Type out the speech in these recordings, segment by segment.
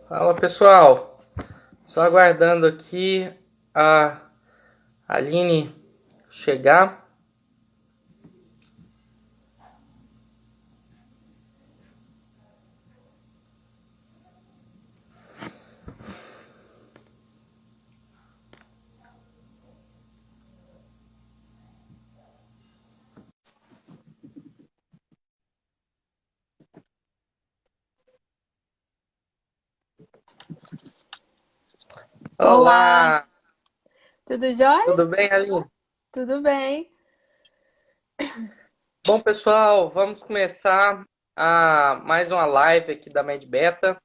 Fala pessoal, só aguardando aqui a Aline chegar. Olá, Olá, tudo jóia? tudo bem, Aline? Tudo bem. Bom pessoal, vamos começar mais uma live aqui da MedBeta.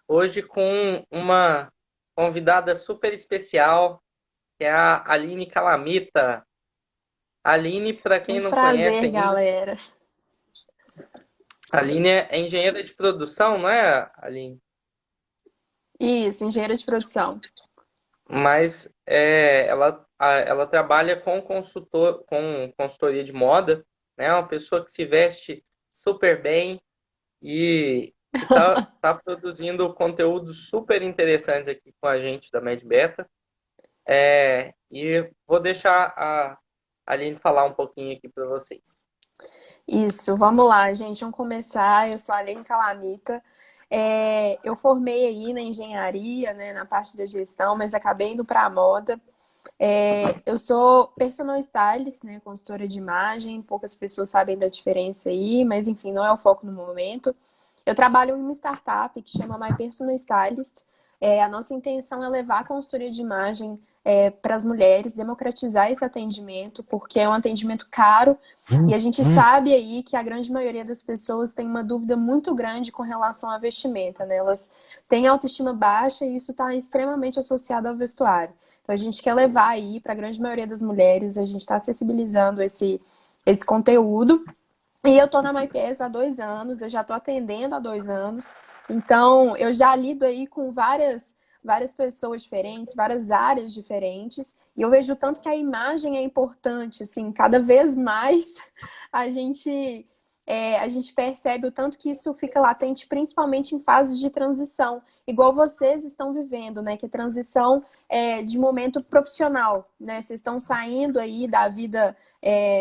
Hoje com uma convidada super especial, que é a Aline Calamita. A Aline, para quem Muito não conhece prazer, ainda, galera. a Aline é engenheira de produção, não é, Aline? Isso, engenheira de produção. Mas ela trabalha com consultoria de moda, né? Uma pessoa que se veste super bem e que tá produzindo conteúdos super interessantes aqui com a gente da MedBeta. E vou deixar a Aline falar um pouquinho aqui para vocês. Isso, vamos lá, gente. Vamos começar. Eu sou a Aline Calamita. Eu formei aí na engenharia, né, na parte da gestão, mas acabei indo para a moda. Eu sou personal stylist, né, consultora de imagem. Poucas pessoas sabem da diferença aí, mas enfim, não é o foco no momento. Eu trabalho em uma startup que chama My Personal Stylist. A nossa intenção é levar a consultoria de imagem para as mulheres, democratizar esse atendimento, porque é um atendimento caro e a gente sabe aí que a grande maioria das pessoas tem uma dúvida muito grande com relação à vestimenta, né? Elas têm autoestima baixa e isso está extremamente associado ao vestuário. Então a gente quer levar aí para a grande maioria das mulheres, a gente está acessibilizando esse conteúdo. E eu tô na MyPS há 2 anos, eu já tô atendendo há 2 anos, então eu já lido aí com várias pessoas diferentes, várias áreas diferentes, e eu vejo tanto que a imagem é importante, assim, cada vez mais a gente a gente percebe o tanto que isso fica latente, principalmente em fases de transição, igual vocês estão vivendo, né? Que é transição de momento profissional, né? Vocês estão saindo aí da vida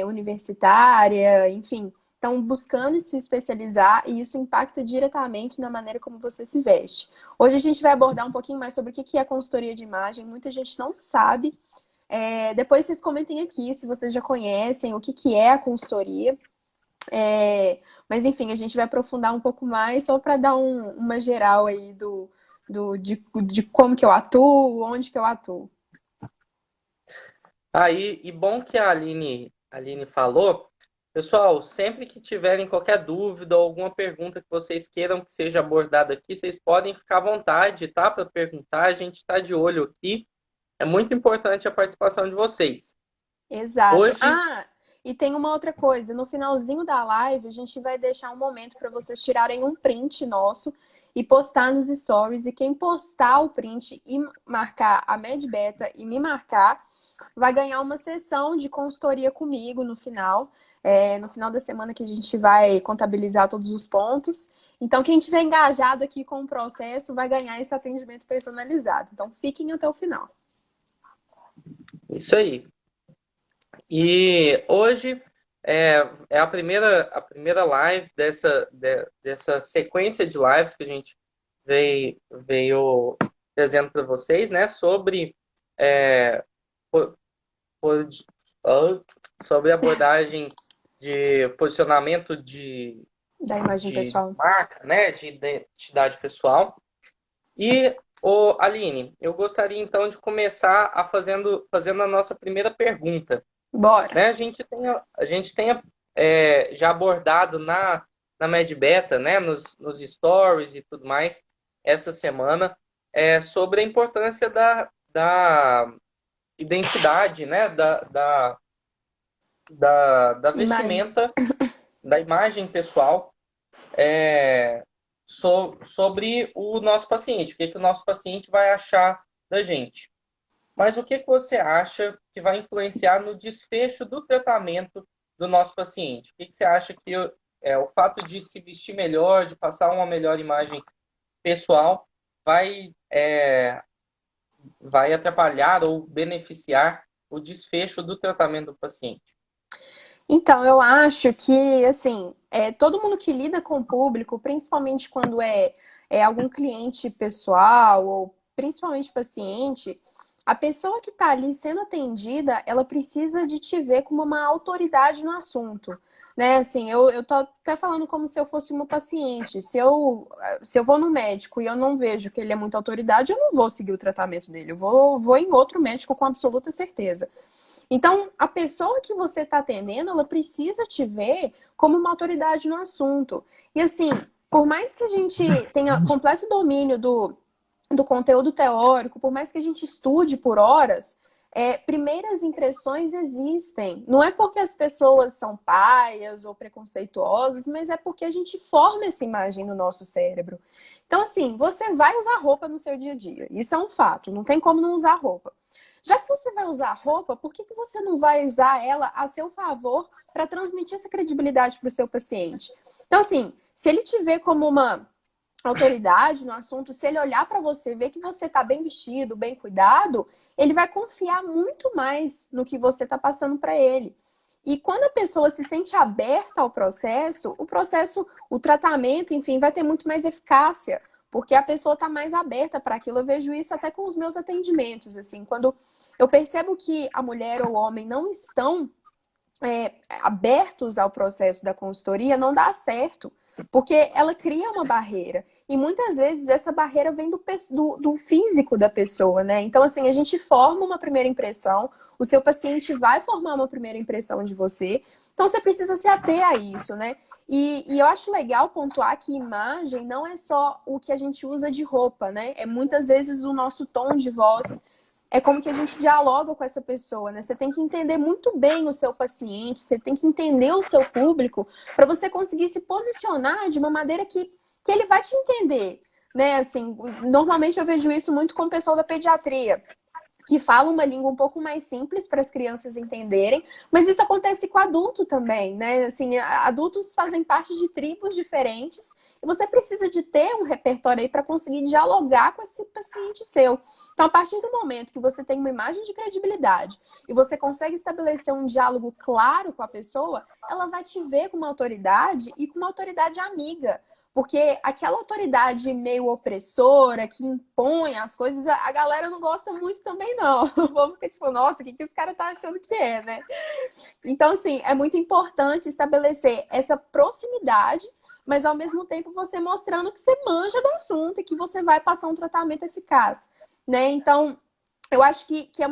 universitária, enfim, estão buscando se especializar e isso impacta diretamente na maneira como você se veste. Hoje a gente vai abordar um pouquinho mais sobre o que é consultoria de imagem. Muita gente não sabe. Depois vocês comentem aqui se vocês já conhecem o que é a consultoria. Mas enfim, a gente vai aprofundar um pouco mais só para dar uma geral aí de como que eu atuo, onde que eu atuo. Aí, e bom que a Aline falou. Pessoal, sempre que tiverem qualquer dúvida ou alguma pergunta que vocês queiram que seja abordada aqui, vocês podem ficar à vontade, tá? Para perguntar, a gente está de olho aqui. É muito importante a participação de vocês. Exato. Hoje, Ah, e tem uma outra coisa. No finalzinho da live, a gente vai deixar um momento para vocês tirarem um print nosso e postar nos stories. E quem postar o print e marcar a MedBeta e me marcar, vai ganhar uma sessão de consultoria comigo no final. No final da semana que a gente vai contabilizar todos os pontos. Então, quem tiver engajado aqui com o processo vai ganhar esse atendimento personalizado. Então, fiquem até o final. isso aí. E hoje é a primeira live dessa sequência de lives que a gente veio trazendo para vocês, né? É, po- po- sobre abordagem de posicionamento Da imagem de pessoal. marca, né? De identidade pessoal. E, Aline, eu gostaria então de começar fazendo a nossa primeira pergunta, Bora! né? A gente tem já abordado na MedBeta, né? Nos stories e tudo mais, essa semana, sobre a importância da identidade, né? Da Imagem. vestimenta, da imagem pessoal, sobre o nosso paciente, o que o nosso paciente vai achar da gente. Mas o que você acha que vai influenciar no desfecho do tratamento do nosso paciente? O que você acha que o fato de se vestir melhor, de passar uma melhor imagem pessoal, vai, vai atrapalhar ou beneficiar o desfecho do tratamento do paciente? Então, eu acho que, assim, todo mundo que lida com o público, principalmente quando é algum cliente pessoal ou principalmente paciente, a pessoa que está ali sendo atendida, ela precisa de te ver como uma autoridade no assunto. Né, assim, eu tô até falando como se eu fosse uma paciente. Se eu vou no médico e eu não vejo que ele é muita autoridade, eu não vou seguir o tratamento dele. Eu vou em outro médico com absoluta certeza. Então, a pessoa que você está atendendo, ela precisa te ver como uma autoridade no assunto. E assim, por mais que a gente tenha completo domínio do conteúdo teórico, por mais que a gente estude por horas, primeiras impressões existem. Não é porque as pessoas são paias ou preconceituosas, mas é porque a gente forma essa imagem no nosso cérebro. Então, assim, você vai usar roupa no seu dia a dia. Isso é um fato, não tem como não usar roupa. Já que você vai usar roupa, por que você não vai usar ela a seu favor para transmitir essa credibilidade para o seu paciente? Então, assim, se ele te vê como uma autoridade no assunto, se ele olhar para você, ver que você está bem vestido, bem cuidado, ele vai confiar muito mais no que você está passando para ele. E quando a pessoa se sente aberta ao processo, o tratamento, enfim, vai ter muito mais eficácia, porque a pessoa está mais aberta para aquilo. Eu vejo isso até com os meus atendimentos, assim, quando eu percebo que a mulher ou o homem não estão abertos ao processo da consultoria, não dá certo, porque ela cria uma barreira. E muitas vezes essa barreira vem do físico da pessoa, né? Então, assim, a gente forma uma primeira impressão, o seu paciente vai formar uma primeira impressão de você, então você precisa se ater a isso, né? E eu acho legal pontuar que imagem não é só o que a gente usa de roupa, né? É muitas vezes o nosso tom de voz, é como que a gente dialoga com essa pessoa, né? Você tem que entender muito bem o seu paciente, você tem que entender o seu público para você conseguir se posicionar de uma maneira que ele vai te entender, né? Assim, normalmente eu vejo isso muito com o pessoal da pediatria, que fala uma língua um pouco mais simples para as crianças entenderem, mas isso acontece com adulto também, né? Assim, adultos fazem parte de tribos diferentes e você precisa de ter um repertório aí para conseguir dialogar com esse paciente seu. Então, a partir do momento que você tem uma imagem de credibilidade e você consegue estabelecer um diálogo claro com a pessoa, ela vai te ver com uma autoridade e com uma autoridade amiga. Porque aquela autoridade meio opressora, que impõe as coisas, a galera não gosta muito também, não. O povo fica tipo, nossa, o que esse cara tá achando que é, né? Então, assim, é muito importante estabelecer essa proximidade, mas ao mesmo tempo você mostrando que você manja do assunto e que você vai passar um tratamento eficaz, né? Então, eu acho que é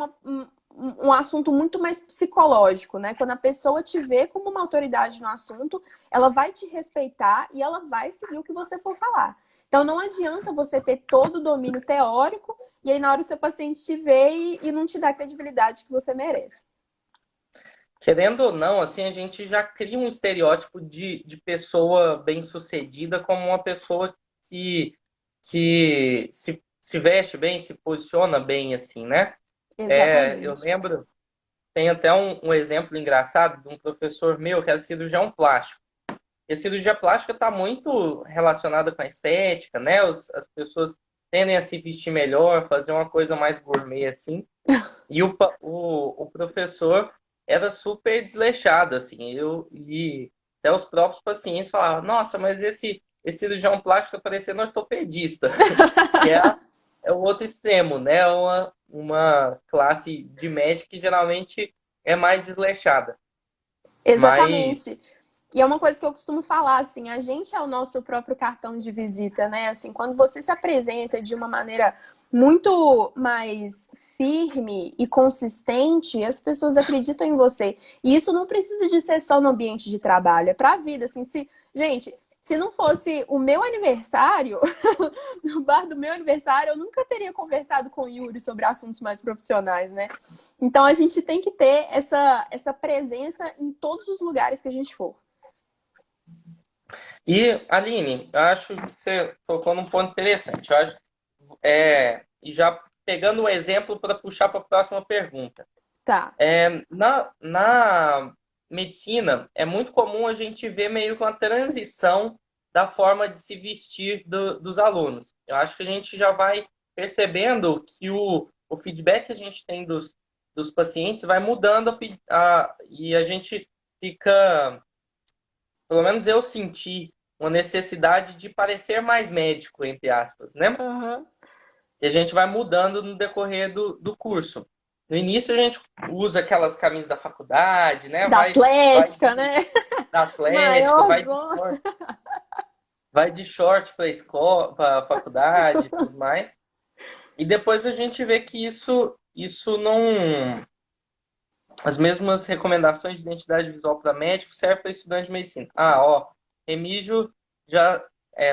um assunto muito mais psicológico, né? Quando a pessoa te vê como uma autoridade no assunto, ela vai te respeitar e ela vai seguir o que você for falar. Então não adianta você ter todo o domínio teórico e aí na hora o seu paciente te vê e não te dá a credibilidade que você merece. Querendo ou não, assim, a gente já cria um estereótipo de pessoa bem-sucedida como uma pessoa que se veste bem, se posiciona bem, assim, né? Eu Exatamente. lembro, tem até um exemplo engraçado de um professor meu que era cirurgião plástico. E a cirurgia plástica está muito relacionada com a estética, né? As pessoas tendem a se vestir melhor, fazer uma coisa mais gourmet, assim. E o professor era super desleixado, assim. E até os próprios pacientes falavam, nossa, mas esse cirurgião plástico tá parecendo ortopedista, que é o outro extremo, né? Uma classe de médico que geralmente é mais desleixada. Mas Exatamente. E é uma coisa que eu costumo falar, assim, a gente é o nosso próprio cartão de visita, né? Assim, quando você se apresenta de uma maneira muito mais firme e consistente, as pessoas acreditam em você. E isso não precisa de ser só no ambiente de trabalho, é pra vida, assim, gente, se não fosse o meu aniversário, no bar do meu aniversário, eu nunca teria conversado com o Yuri sobre assuntos mais profissionais, né? Então a gente tem que ter essa presença em todos os lugares que a gente for. E, Aline, eu acho que você tocou num ponto interessante. Eu acho, e já pegando um exemplo para puxar para a próxima pergunta. Tá. Na medicina, é muito comum a gente ver meio que uma transição da forma de se vestir dos alunos. Eu acho que a gente já vai percebendo que o feedback que a gente tem dos pacientes vai mudando e a gente fica, pelo menos eu senti uma necessidade de parecer mais médico, entre aspas, né? Aham. E a gente vai mudando no decorrer do curso. No início a gente usa aquelas camisas da faculdade, né? Da Vai Atlética, né? da Atlética, Maiorzão. vai de short para a escola, para a faculdade e tudo mais. E depois a gente vê que isso não. As mesmas recomendações de identidade visual para médico servem para estudante de medicina. Ah, ó, Remígio já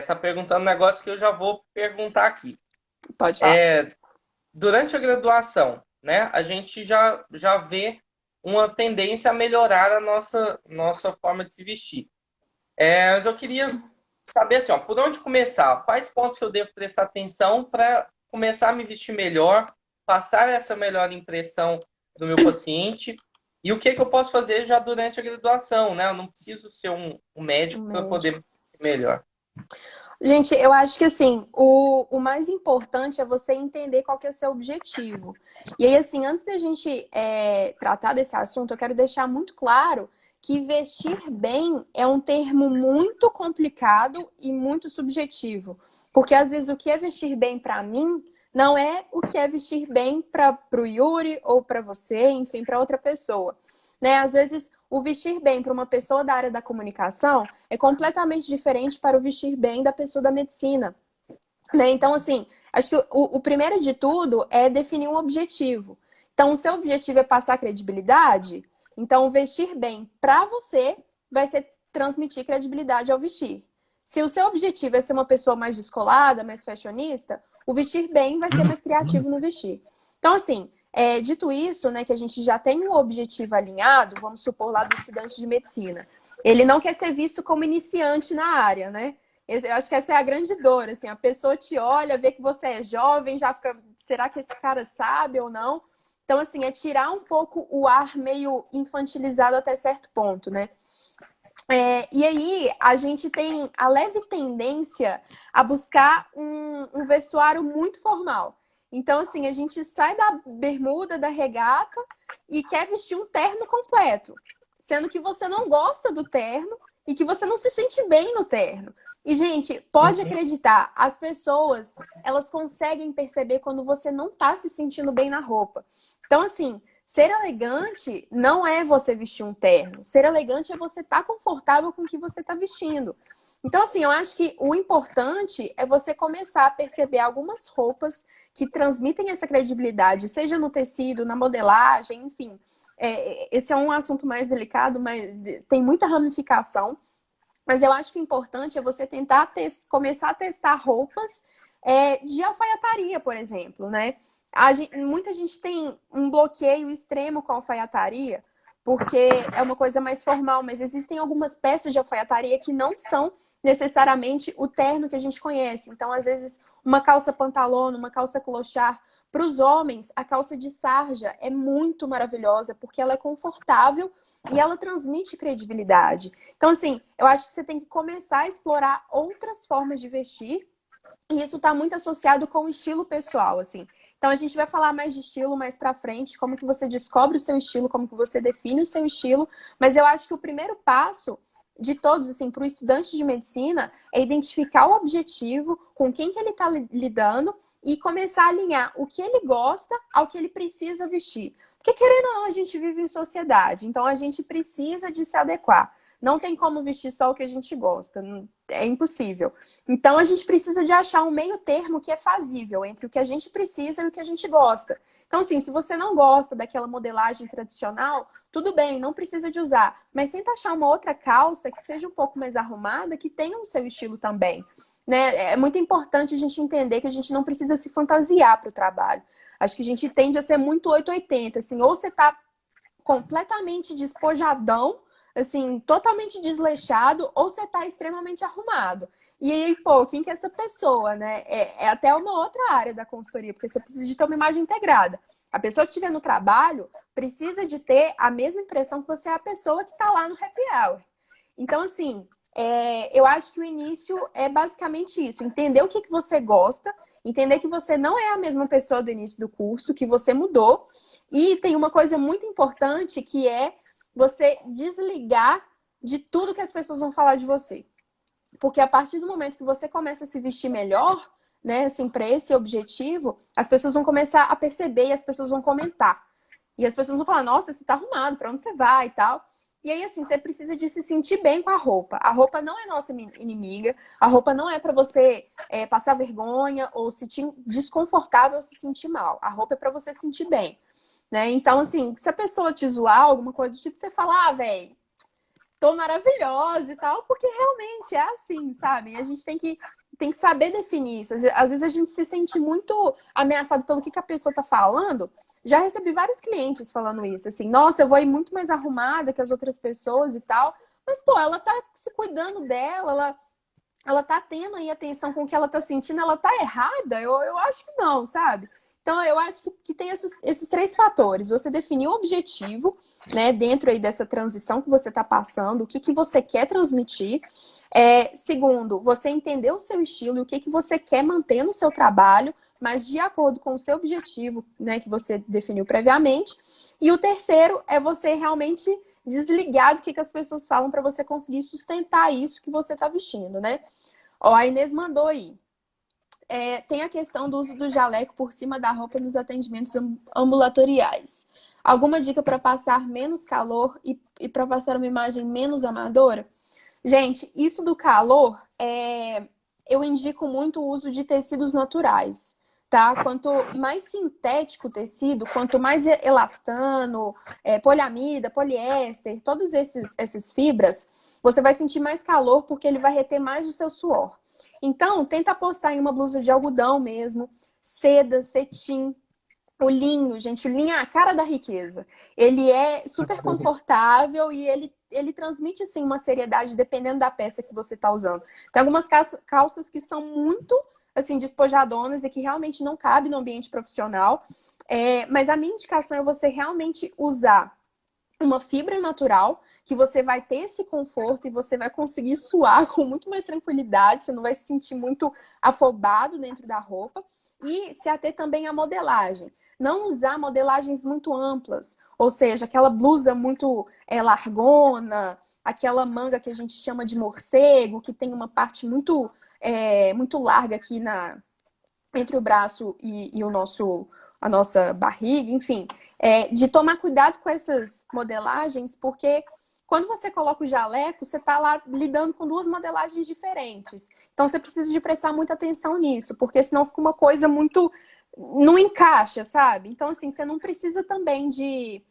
tá perguntando um negócio que eu já vou perguntar aqui. Pode falar. Durante a graduação, né, a gente já vê uma tendência a melhorar a nossa forma de se vestir. Mas eu queria saber assim, ó, por onde começar? Quais pontos que eu devo prestar atenção para começar a me vestir melhor, passar essa melhor impressão do meu paciente e o que eu posso fazer já durante a graduação, né? Eu não preciso ser um Um médico para poder me médico. vestir melhor. Gente, eu acho que assim, o mais importante é você entender qual que é o seu objetivo. E aí, assim, antes da gente tratar desse assunto, eu quero deixar muito claro que vestir bem é um termo muito complicado e muito subjetivo. Porque às vezes o que é vestir bem para mim não é o que é vestir bem para o Yuri ou para você, enfim, para outra pessoa. Né? Às vezes, o vestir bem para uma pessoa da área da comunicação é completamente diferente para o vestir bem da pessoa da medicina. Né? Então, assim, acho que o primeiro de tudo é definir um objetivo. Então, o seu objetivo é passar credibilidade, então vestir bem para você vai ser transmitir credibilidade ao vestir. Se o seu objetivo é ser uma pessoa mais descolada, mais fashionista, o vestir bem vai ser mais criativo no vestir. Então, assim, dito isso, né, que a gente já tem um objetivo alinhado, vamos supor lá do estudante de medicina. Ele não quer ser visto como iniciante na área, né? Eu acho que essa é a grande dor, assim, a pessoa te olha, vê que você é jovem, já fica, será que esse cara sabe ou não? Então, assim, é tirar um pouco o ar meio infantilizado até certo ponto, né? E aí, a gente tem a leve tendência a buscar um vestuário muito formal. Então, assim, a gente sai da bermuda, da regata e quer vestir um terno completo, sendo que você não gosta do terno e que você não se sente bem no terno. E, gente, pode Uhum. acreditar, as pessoas, elas conseguem perceber quando você não tá se sentindo bem na roupa. Então, assim, ser elegante não é você vestir um terno. Ser elegante é você estar confortável com o que você está vestindo. Então, assim, eu acho que o importante é você começar a perceber algumas roupas que transmitem essa credibilidade, seja no tecido, na modelagem, enfim. Esse é um assunto mais delicado, mas tem muita ramificação. Mas eu acho que o importante é você tentar começar a testar roupas de alfaiataria, por exemplo, né? Muita gente tem um bloqueio extremo com a alfaiataria, porque é uma coisa mais formal, mas existem algumas peças de alfaiataria que não são necessariamente o terno que a gente conhece. Então, às vezes, uma calça pantalona, uma calça clochard. Para os homens, a calça de sarja é muito maravilhosa, porque ela é confortável e ela transmite credibilidade. Então, assim, eu acho que você tem que começar a explorar outras formas de vestir. E isso está muito associado com o estilo pessoal, assim. Então, a gente vai falar mais de estilo mais para frente, como que você descobre o seu estilo, como que você define o seu estilo. Mas eu acho que o primeiro passo de todos, assim, para o estudante de medicina é identificar o objetivo, com quem que ele está lidando e começar a alinhar o que ele gosta ao que ele precisa vestir. Porque, querendo ou não, a gente vive em sociedade, então a gente precisa de se adequar. Não tem como vestir só o que a gente gosta, é impossível. Então a gente precisa de achar um meio termo que é fazível entre o que a gente precisa e o que a gente gosta. Então, assim, se você não gosta daquela modelagem tradicional, tudo bem, não precisa de usar. Mas tenta achar uma outra calça que seja um pouco mais arrumada, que tenha o seu estilo também. Né? É muito importante a gente entender que a gente não precisa se fantasiar para o trabalho. Acho que a gente tende a ser muito 880, assim, ou você tá completamente despojadão, assim, totalmente desleixado, ou você tá extremamente arrumado. E aí, pô, quem que é essa pessoa, né? É até uma outra área da consultoria, porque você precisa de ter uma imagem integrada. A pessoa que estiver no trabalho precisa de ter a mesma impressão que você é a pessoa que tá lá no happy hour. Então, assim, eu acho que o início é basicamente isso. Entender o que que você gosta, entender que você não é a mesma pessoa do início do curso, que você mudou. E tem uma coisa muito importante que é você desligar de tudo que as pessoas vão falar de você. Porque a partir do momento que você começa a se vestir melhor, né, assim, para esse objetivo, as pessoas vão começar a perceber e as pessoas vão comentar. E as pessoas vão falar, nossa, você tá arrumado, para onde você vai e tal. E aí, assim, você precisa de se sentir bem com a roupa. A roupa não é nossa inimiga. A roupa não é para você passar vergonha ou se sentir desconfortável ou se sentir mal. A roupa é para você se sentir bem, né? Então, assim, se a pessoa te zoar, alguma coisa do tipo, você fala, ah, velho, tô maravilhosa e tal, porque realmente é assim, sabe? E a gente tem que saber definir isso. Às vezes a gente se sente muito ameaçado pelo que a pessoa tá falando. Já recebi vários clientes falando isso, assim, nossa, eu vou ir muito mais arrumada que as outras pessoas e tal. Mas, pô, ela tá se cuidando dela, ela tá tendo aí atenção com o que ela tá sentindo, ela tá errada? Eu acho que não, sabe? Então, eu acho que tem esses três fatores. Você definir o objetivo, né, dentro aí dessa transição que você tá passando, o que que você quer transmitir. Segundo, você entender o seu estilo e o que que você quer manter no seu trabalho, mas de acordo com o seu objetivo, né, que você definiu previamente. E o terceiro é você realmente desligar do que as pessoas falam para você conseguir sustentar isso que você tá vestindo, né? Ó, a Inês mandou aí. Tem a questão do uso do jaleco por cima da roupa nos atendimentos ambulatoriais. Alguma dica para passar menos calor e para passar uma imagem menos amadora? Gente, isso do calor, eu indico muito o uso de tecidos naturais, tá? Quanto mais sintético o tecido, quanto mais elastano, poliamida, poliéster, todos esses fibras, você vai sentir mais calor porque ele vai reter mais o seu suor. Então, tenta apostar em uma blusa de algodão mesmo, seda, cetim, o linho, gente, o linho é a cara da riqueza. Ele é super confortável e ele transmite, assim, uma seriedade dependendo da peça que você está usando. Tem algumas calças que são muito, assim, despojadonas e que realmente não cabem no ambiente profissional. Mas a minha indicação é você realmente usar uma fibra natural, que você vai ter esse conforto e você vai conseguir suar com muito mais tranquilidade, você não vai se sentir muito afobado dentro da roupa. E se ater também à modelagem. Não usar modelagens muito amplas, ou seja, aquela blusa muito largona, aquela manga que a gente chama de morcego, que tem uma parte muito larga aqui entre o braço e a nossa barriga, enfim. De tomar cuidado com essas modelagens, porque quando você coloca o jaleco, você está lá lidando com duas modelagens diferentes. Então, você precisa de prestar muita atenção nisso, porque senão fica uma coisa muito... Não encaixa, sabe? Então, assim, você não precisa também de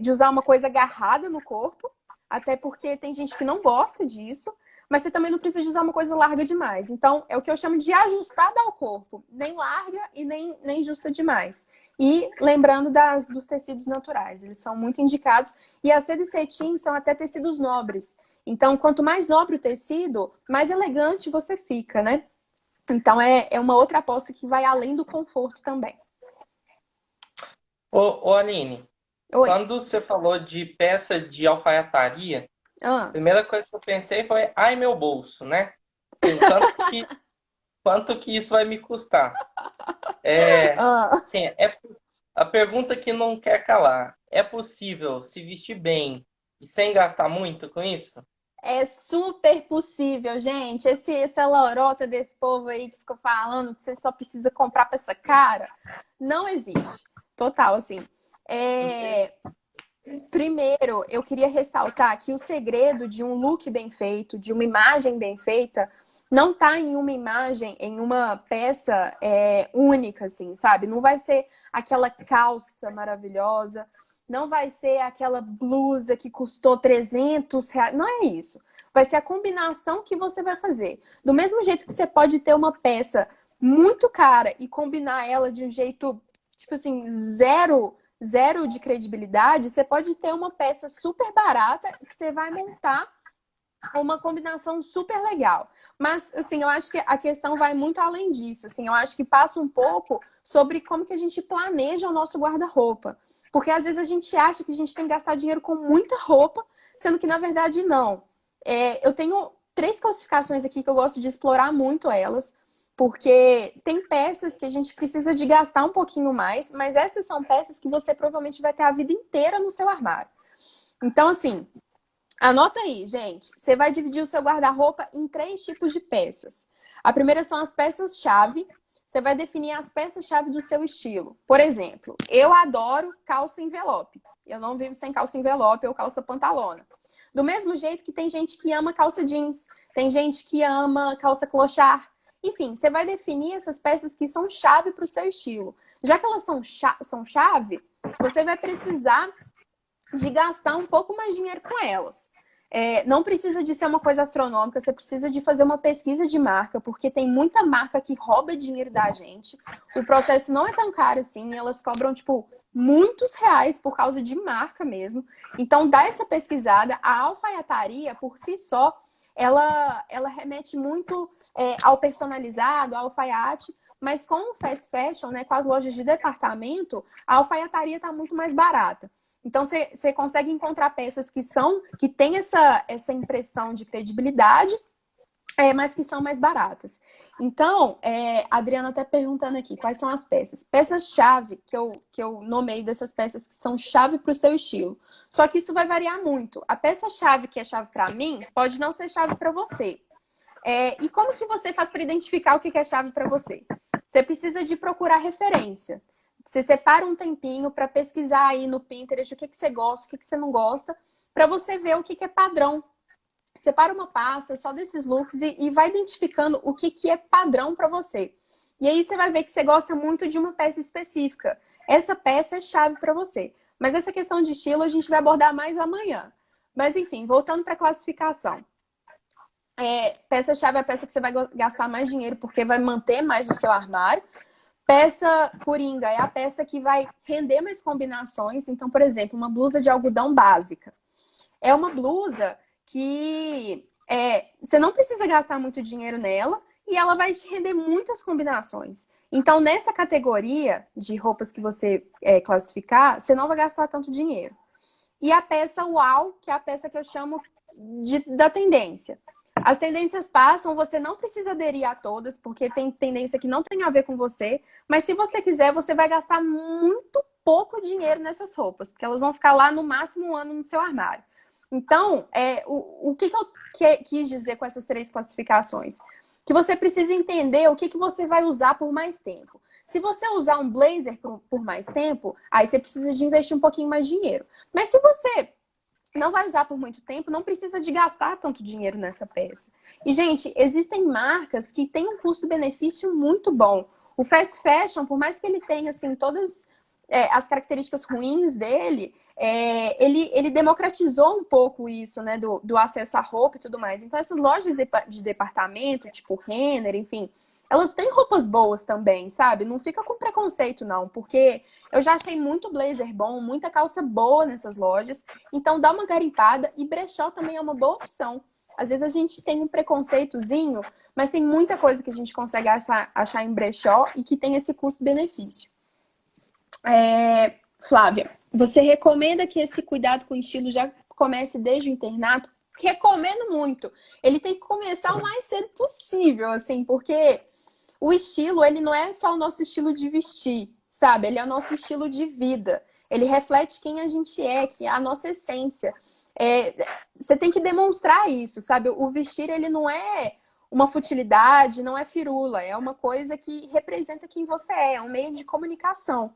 usar uma coisa agarrada no corpo, até porque tem gente que não gosta disso, mas você também não precisa de usar uma coisa larga demais. Então, é o que eu chamo de ajustada ao corpo. Nem larga e nem justa demais. E lembrando dos tecidos naturais, eles são muito indicados. E a seda e cetim são até tecidos nobres. Então, quanto mais nobre o tecido, mais elegante você fica, né? Então, é uma outra aposta que vai além do conforto também. Ô Aline, Oi. quando você falou de peça de alfaiataria, a primeira coisa que eu pensei foi, ai, meu bolso, né? Assim, quanto que isso vai me custar? Sim, a pergunta que não quer calar. É possível se vestir bem e sem gastar muito com isso? É super possível, gente. Essa lorota desse povo aí que fica falando que você só precisa comprar peça cara, não existe. Total, assim. Primeiro, eu queria ressaltar que o segredo de um look bem feito, de uma imagem bem feita, não está em uma imagem, em uma peça única, assim, sabe? Não vai ser aquela calça maravilhosa, não vai ser aquela blusa que custou R$ 300. Não é isso. Vai ser a combinação que você vai fazer. Do mesmo jeito que você pode ter uma peça muito cara e combinar ela de um jeito, tipo assim, zero de credibilidade, você pode ter uma peça super barata que você vai montar uma combinação super legal. Mas, assim, eu acho que a questão vai muito além disso. Assim, eu acho que passa um pouco sobre como que a gente planeja o nosso guarda-roupa. Porque, às vezes, a gente acha que a gente tem que gastar dinheiro com muita roupa, sendo que, na verdade, não. Eu tenho três classificações aqui que eu gosto de explorar muito elas, porque tem peças que a gente precisa de gastar um pouquinho mais, mas essas são peças que você provavelmente vai ter a vida inteira no seu armário. Então, assim, anota aí, gente. Você vai dividir o seu guarda-roupa em três tipos de peças. A primeira são as peças-chave. Você vai definir as peças-chave do seu estilo. Por exemplo, eu adoro calça envelope. Eu não vivo sem calça envelope ou calça pantalona. Do mesmo jeito que tem gente que ama calça jeans, tem gente que ama calça clochard. Enfim, você vai definir essas peças que são chave para o seu estilo. Já que elas são chave, você vai precisar de gastar um pouco mais de dinheiro com elas. Não precisa de ser uma coisa astronômica, você precisa de fazer uma pesquisa de marca, porque tem muita marca que rouba dinheiro da gente. O processo não é tão caro assim, elas cobram, tipo, muitos reais por causa de marca mesmo. Então, dá essa pesquisada. A alfaiataria, por si só, ela remete muito ao personalizado, ao alfaiate, mas com o fast fashion, né, com as lojas de departamento, a alfaiataria está muito mais barata. Então, você consegue encontrar peças que têm essa impressão de credibilidade, mas que são mais baratas. Então, a Adriana está perguntando aqui, quais são as peças? Peças-chave, que eu nomeio dessas peças que são chave para o seu estilo. Só que isso vai variar muito. A peça-chave que é chave para mim, pode não ser chave para você. E como que você faz para identificar o que é chave para você? Você precisa de procurar referência. Você separa um tempinho para pesquisar aí no Pinterest o que você gosta, o que você não gosta, para você ver o que é padrão. Separa uma pasta só desses looks e vai identificando o que é padrão para você. E aí você vai ver que você gosta muito de uma peça específica. Essa peça é chave para você. Mas essa questão de estilo a gente vai abordar mais amanhã. Mas enfim, voltando para a classificação. Peça-chave é a peça que você vai gastar mais dinheiro porque vai manter mais o seu armário. Peça coringa é a peça que vai render mais combinações. Então, por exemplo, uma blusa de algodão básica. É uma blusa que você não precisa gastar muito dinheiro nela e ela vai te render muitas combinações. Então, nessa categoria de roupas que você classificar, você não vai gastar tanto dinheiro. E a peça uau, que é a peça que eu chamo da tendência. As tendências passam, você não precisa aderir a todas, porque tem tendência que não tem a ver com você, mas se você quiser, você vai gastar muito pouco dinheiro nessas roupas, porque elas vão ficar lá no máximo um ano no seu armário. Então, o que eu quis dizer com essas três classificações? Que você precisa entender o que você vai usar por mais tempo. Se você usar um blazer por mais tempo, aí você precisa de investir um pouquinho mais de dinheiro. Mas se você não vai usar por muito tempo, não precisa de gastar tanto dinheiro nessa peça. E, gente, existem marcas que têm um custo-benefício muito bom. O fast fashion, por mais que ele tenha, assim, todas as características ruins dele, ele democratizou um pouco isso, né, do acesso à roupa e tudo mais. Então, essas lojas de departamento, tipo Renner, enfim, elas têm roupas boas também, sabe? Não fica com preconceito, não, porque eu já achei muito blazer bom, muita calça boa nessas lojas. Então, dá uma garimpada e brechó também é uma boa opção. Às vezes a gente tem um preconceitozinho, mas tem muita coisa que a gente consegue achar em brechó e que tem esse custo-benefício. Flávia, você recomenda que esse cuidado com o estilo já comece desde o internato? Recomendo muito. Ele tem que começar o mais cedo possível, assim, porque o estilo, ele não é só o nosso estilo de vestir, sabe? Ele é o nosso estilo de vida. Ele reflete quem a gente é, que é a nossa essência. Você tem que demonstrar isso, sabe? O vestir, ele não é uma futilidade, não é firula. É uma coisa que representa quem você é um meio de comunicação.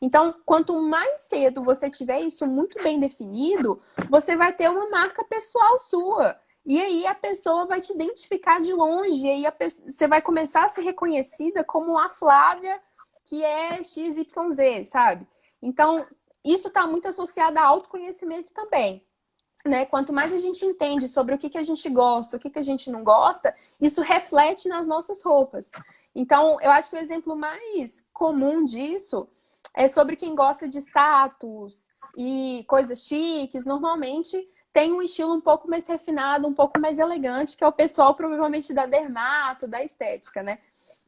Então, quanto mais cedo você tiver isso muito bem definido, você vai ter uma marca pessoal sua. E aí a pessoa vai te identificar de longe, e aí você vai começar a ser reconhecida como a Flávia que é XYZ, sabe? Então, isso está muito associado a autoconhecimento também. Né? Quanto mais a gente entende sobre o que a gente gosta, o que a gente não gosta, isso reflete nas nossas roupas. Então, eu acho que o exemplo mais comum disso é sobre quem gosta de status e coisas chiques. Normalmente tem um estilo um pouco mais refinado, um pouco mais elegante, que é o pessoal provavelmente da dermato, da estética, né?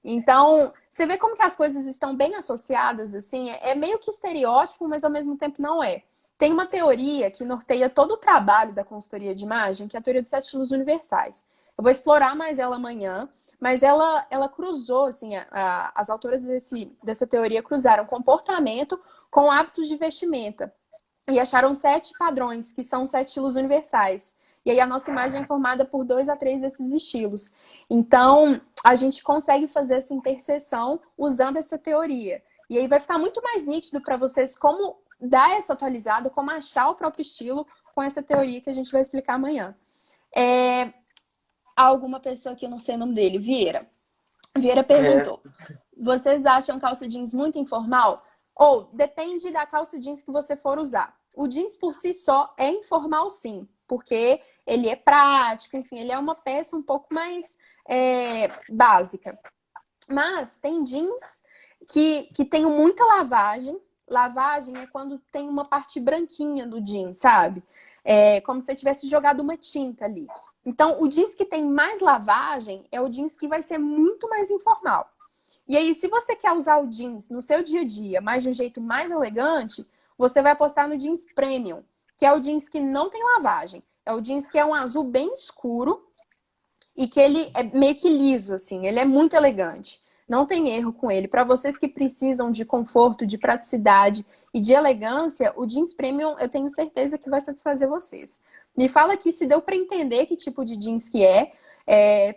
Então, você vê como que as coisas estão bem associadas, assim, é meio que estereótipo, mas ao mesmo tempo não é. Tem uma teoria que norteia todo o trabalho da consultoria de imagem, que é a teoria dos 7 estilos universais. Eu vou explorar mais ela amanhã, mas ela cruzou, assim, as autoras dessa teoria cruzaram comportamento com hábitos de vestimenta. E acharam 7 padrões, que são 7 estilos universais. E aí a nossa imagem é formada por 2 a 3 desses estilos. Então, a gente consegue fazer essa interseção usando essa teoria. E aí vai ficar muito mais nítido para vocês como dar essa atualizada, como achar o próprio estilo com essa teoria que a gente vai explicar amanhã. Alguma pessoa aqui, eu não sei o nome dele, Vieira. Vieira perguntou: vocês acham calça jeans muito informal? Ou depende da calça jeans que você for usar. O jeans por si só é informal, sim, porque ele é prático, enfim, ele é uma peça um pouco mais básica. Mas tem jeans que tem muita lavagem. Lavagem é quando tem uma parte branquinha do jeans, sabe? É como se você tivesse jogado uma tinta ali. Então, o jeans que tem mais lavagem é o jeans que vai ser muito mais informal. E aí, se você quer usar o jeans no seu dia a dia, mas de um jeito mais elegante, você vai apostar no jeans premium, que é o jeans que não tem lavagem. É o jeans que é um azul bem escuro e que ele é meio que liso, assim. Ele é muito elegante. Não tem erro com ele. Para vocês que precisam de conforto, de praticidade e de elegância, o jeans premium eu tenho certeza que vai satisfazer vocês. Me fala aqui se deu para entender que tipo de jeans que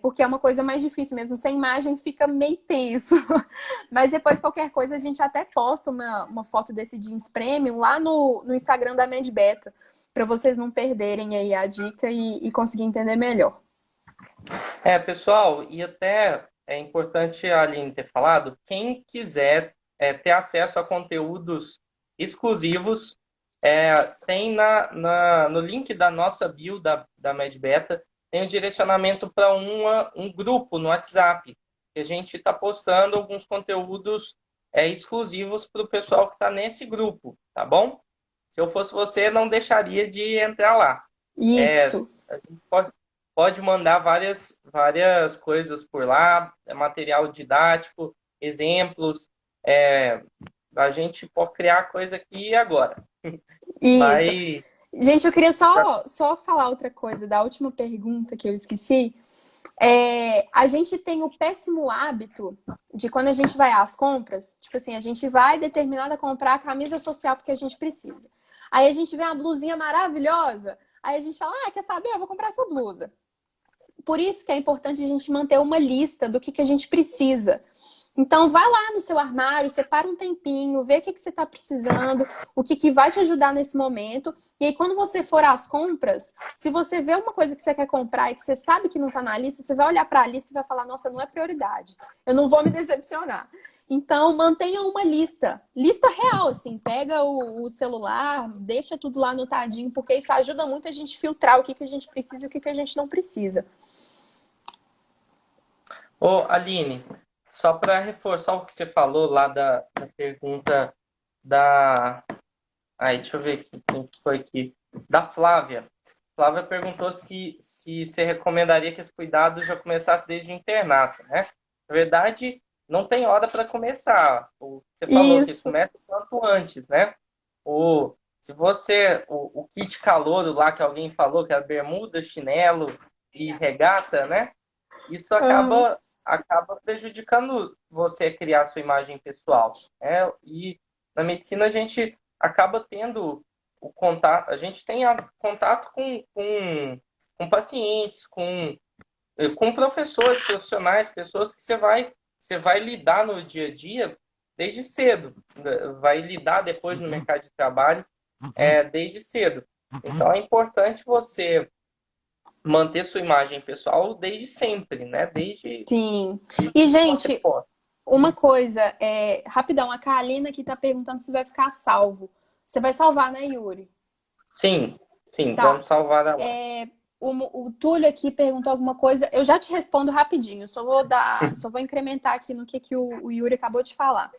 porque é uma coisa mais difícil mesmo. Sem imagem fica meio tenso. Mas depois, qualquer coisa, a gente até posta uma foto desse jeans premium lá no Instagram da Med Beta, para vocês não perderem aí a dica e conseguir entender melhor. Pessoal, e até é importante a Aline ter falado, quem quiser ter acesso a conteúdos exclusivos, tem no link da nossa bio da MedBeta, tem um direcionamento para um grupo no WhatsApp, que a gente está postando alguns conteúdos exclusivos para o pessoal que está nesse grupo, tá bom? Se eu fosse você, não deixaria de entrar lá. Isso. A gente pode mandar várias coisas por lá, material didático, exemplos. A gente pode criar coisa aqui e agora. Isso. Mas... Gente, eu queria só falar outra coisa da última pergunta que eu esqueci. A gente tem o péssimo hábito de quando a gente vai às compras, tipo assim, a gente vai determinada a comprar a camisa social porque a gente precisa. Aí a gente vê uma blusinha maravilhosa, aí a gente fala, quer saber? Eu vou comprar essa blusa. Por isso que é importante a gente manter uma lista do que a gente precisa. Então, vai lá no seu armário, separa um tempinho, vê o que você está precisando, o que vai te ajudar nesse momento. E aí, quando você for às compras, se você vê uma coisa que você quer comprar e que você sabe que não está na lista, você vai olhar para a lista e vai falar, nossa, não é prioridade. Eu não vou me decepcionar. Então, mantenha uma lista. Lista real, assim. Pega o celular, deixa tudo lá anotadinho, porque isso ajuda muito a gente filtrar o que a gente precisa e o que a gente não precisa. Ô, Aline, só para reforçar o que você falou lá da pergunta da... deixa eu ver aqui, quem foi aqui. Da Flávia. Flávia perguntou se você recomendaria que esse cuidado já começasse desde o internato, né? Na verdade, não tem hora para começar. Você falou que começa o quanto antes, né? Se você... O kit calouro lá que alguém falou, que é bermuda, chinelo e regata, né? Isso acaba prejudicando você a criar sua imagem pessoal. E na medicina a gente acaba tendo o contato, a gente tem contato com pacientes, com professores, profissionais, pessoas que você vai lidar no dia a dia desde cedo, vai lidar depois no mercado de trabalho desde cedo. Então é importante você manter sua imagem pessoal desde sempre, né? Sim. E, gente, uma coisa, rapidão, a Kalina aqui tá perguntando se vai ficar salvo. Você vai salvar, né, Yuri? Sim, Tá. Vamos salvar a o Túlio aqui perguntou alguma coisa. Eu já te respondo rapidinho. Só vou incrementar aqui no que o Yuri acabou de falar.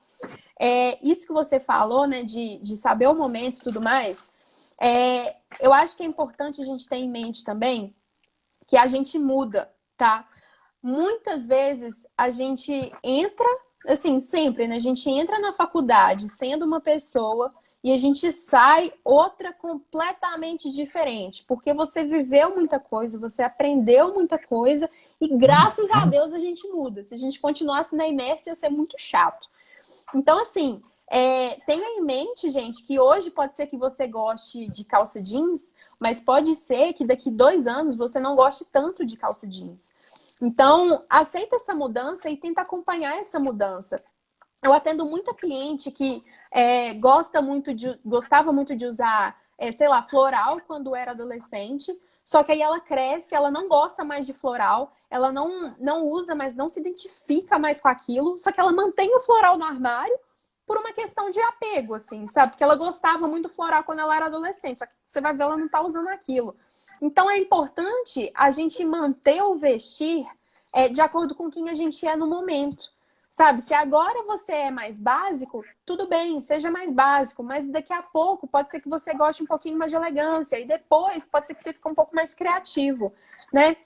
Isso que você falou, né, de saber o momento e tudo mais, eu acho que é importante a gente ter em mente também que a gente muda, tá? Muitas vezes a gente entra, assim, sempre, né? A gente entra na faculdade sendo uma pessoa e a gente sai outra completamente diferente, porque você viveu muita coisa, você aprendeu muita coisa e graças a Deus a gente muda. Se a gente continuasse na inércia, ia ser muito chato. Então, assim, tenha em mente, gente, que hoje pode ser que você goste de calça jeans, mas pode ser que daqui 2 anos você não goste tanto de calça jeans. Então, aceita essa mudança e tenta acompanhar essa mudança. Eu atendo muita cliente que gostava muito de usar, sei lá, floral quando era adolescente, só que aí ela cresce, ela não gosta mais de floral, ela não usa, mas não se identifica mais com aquilo, só que ela mantém o floral no armário por uma questão de apego, assim, sabe? Porque ela gostava muito do floral quando ela era adolescente, só que você vai ver, ela não tá usando aquilo. Então é importante a gente manter o vestir de acordo com quem a gente é no momento. Sabe, se agora você é mais básico, tudo bem, seja mais básico, mas daqui a pouco pode ser que você goste um pouquinho mais de elegância e depois pode ser que você fique um pouco mais criativo, né?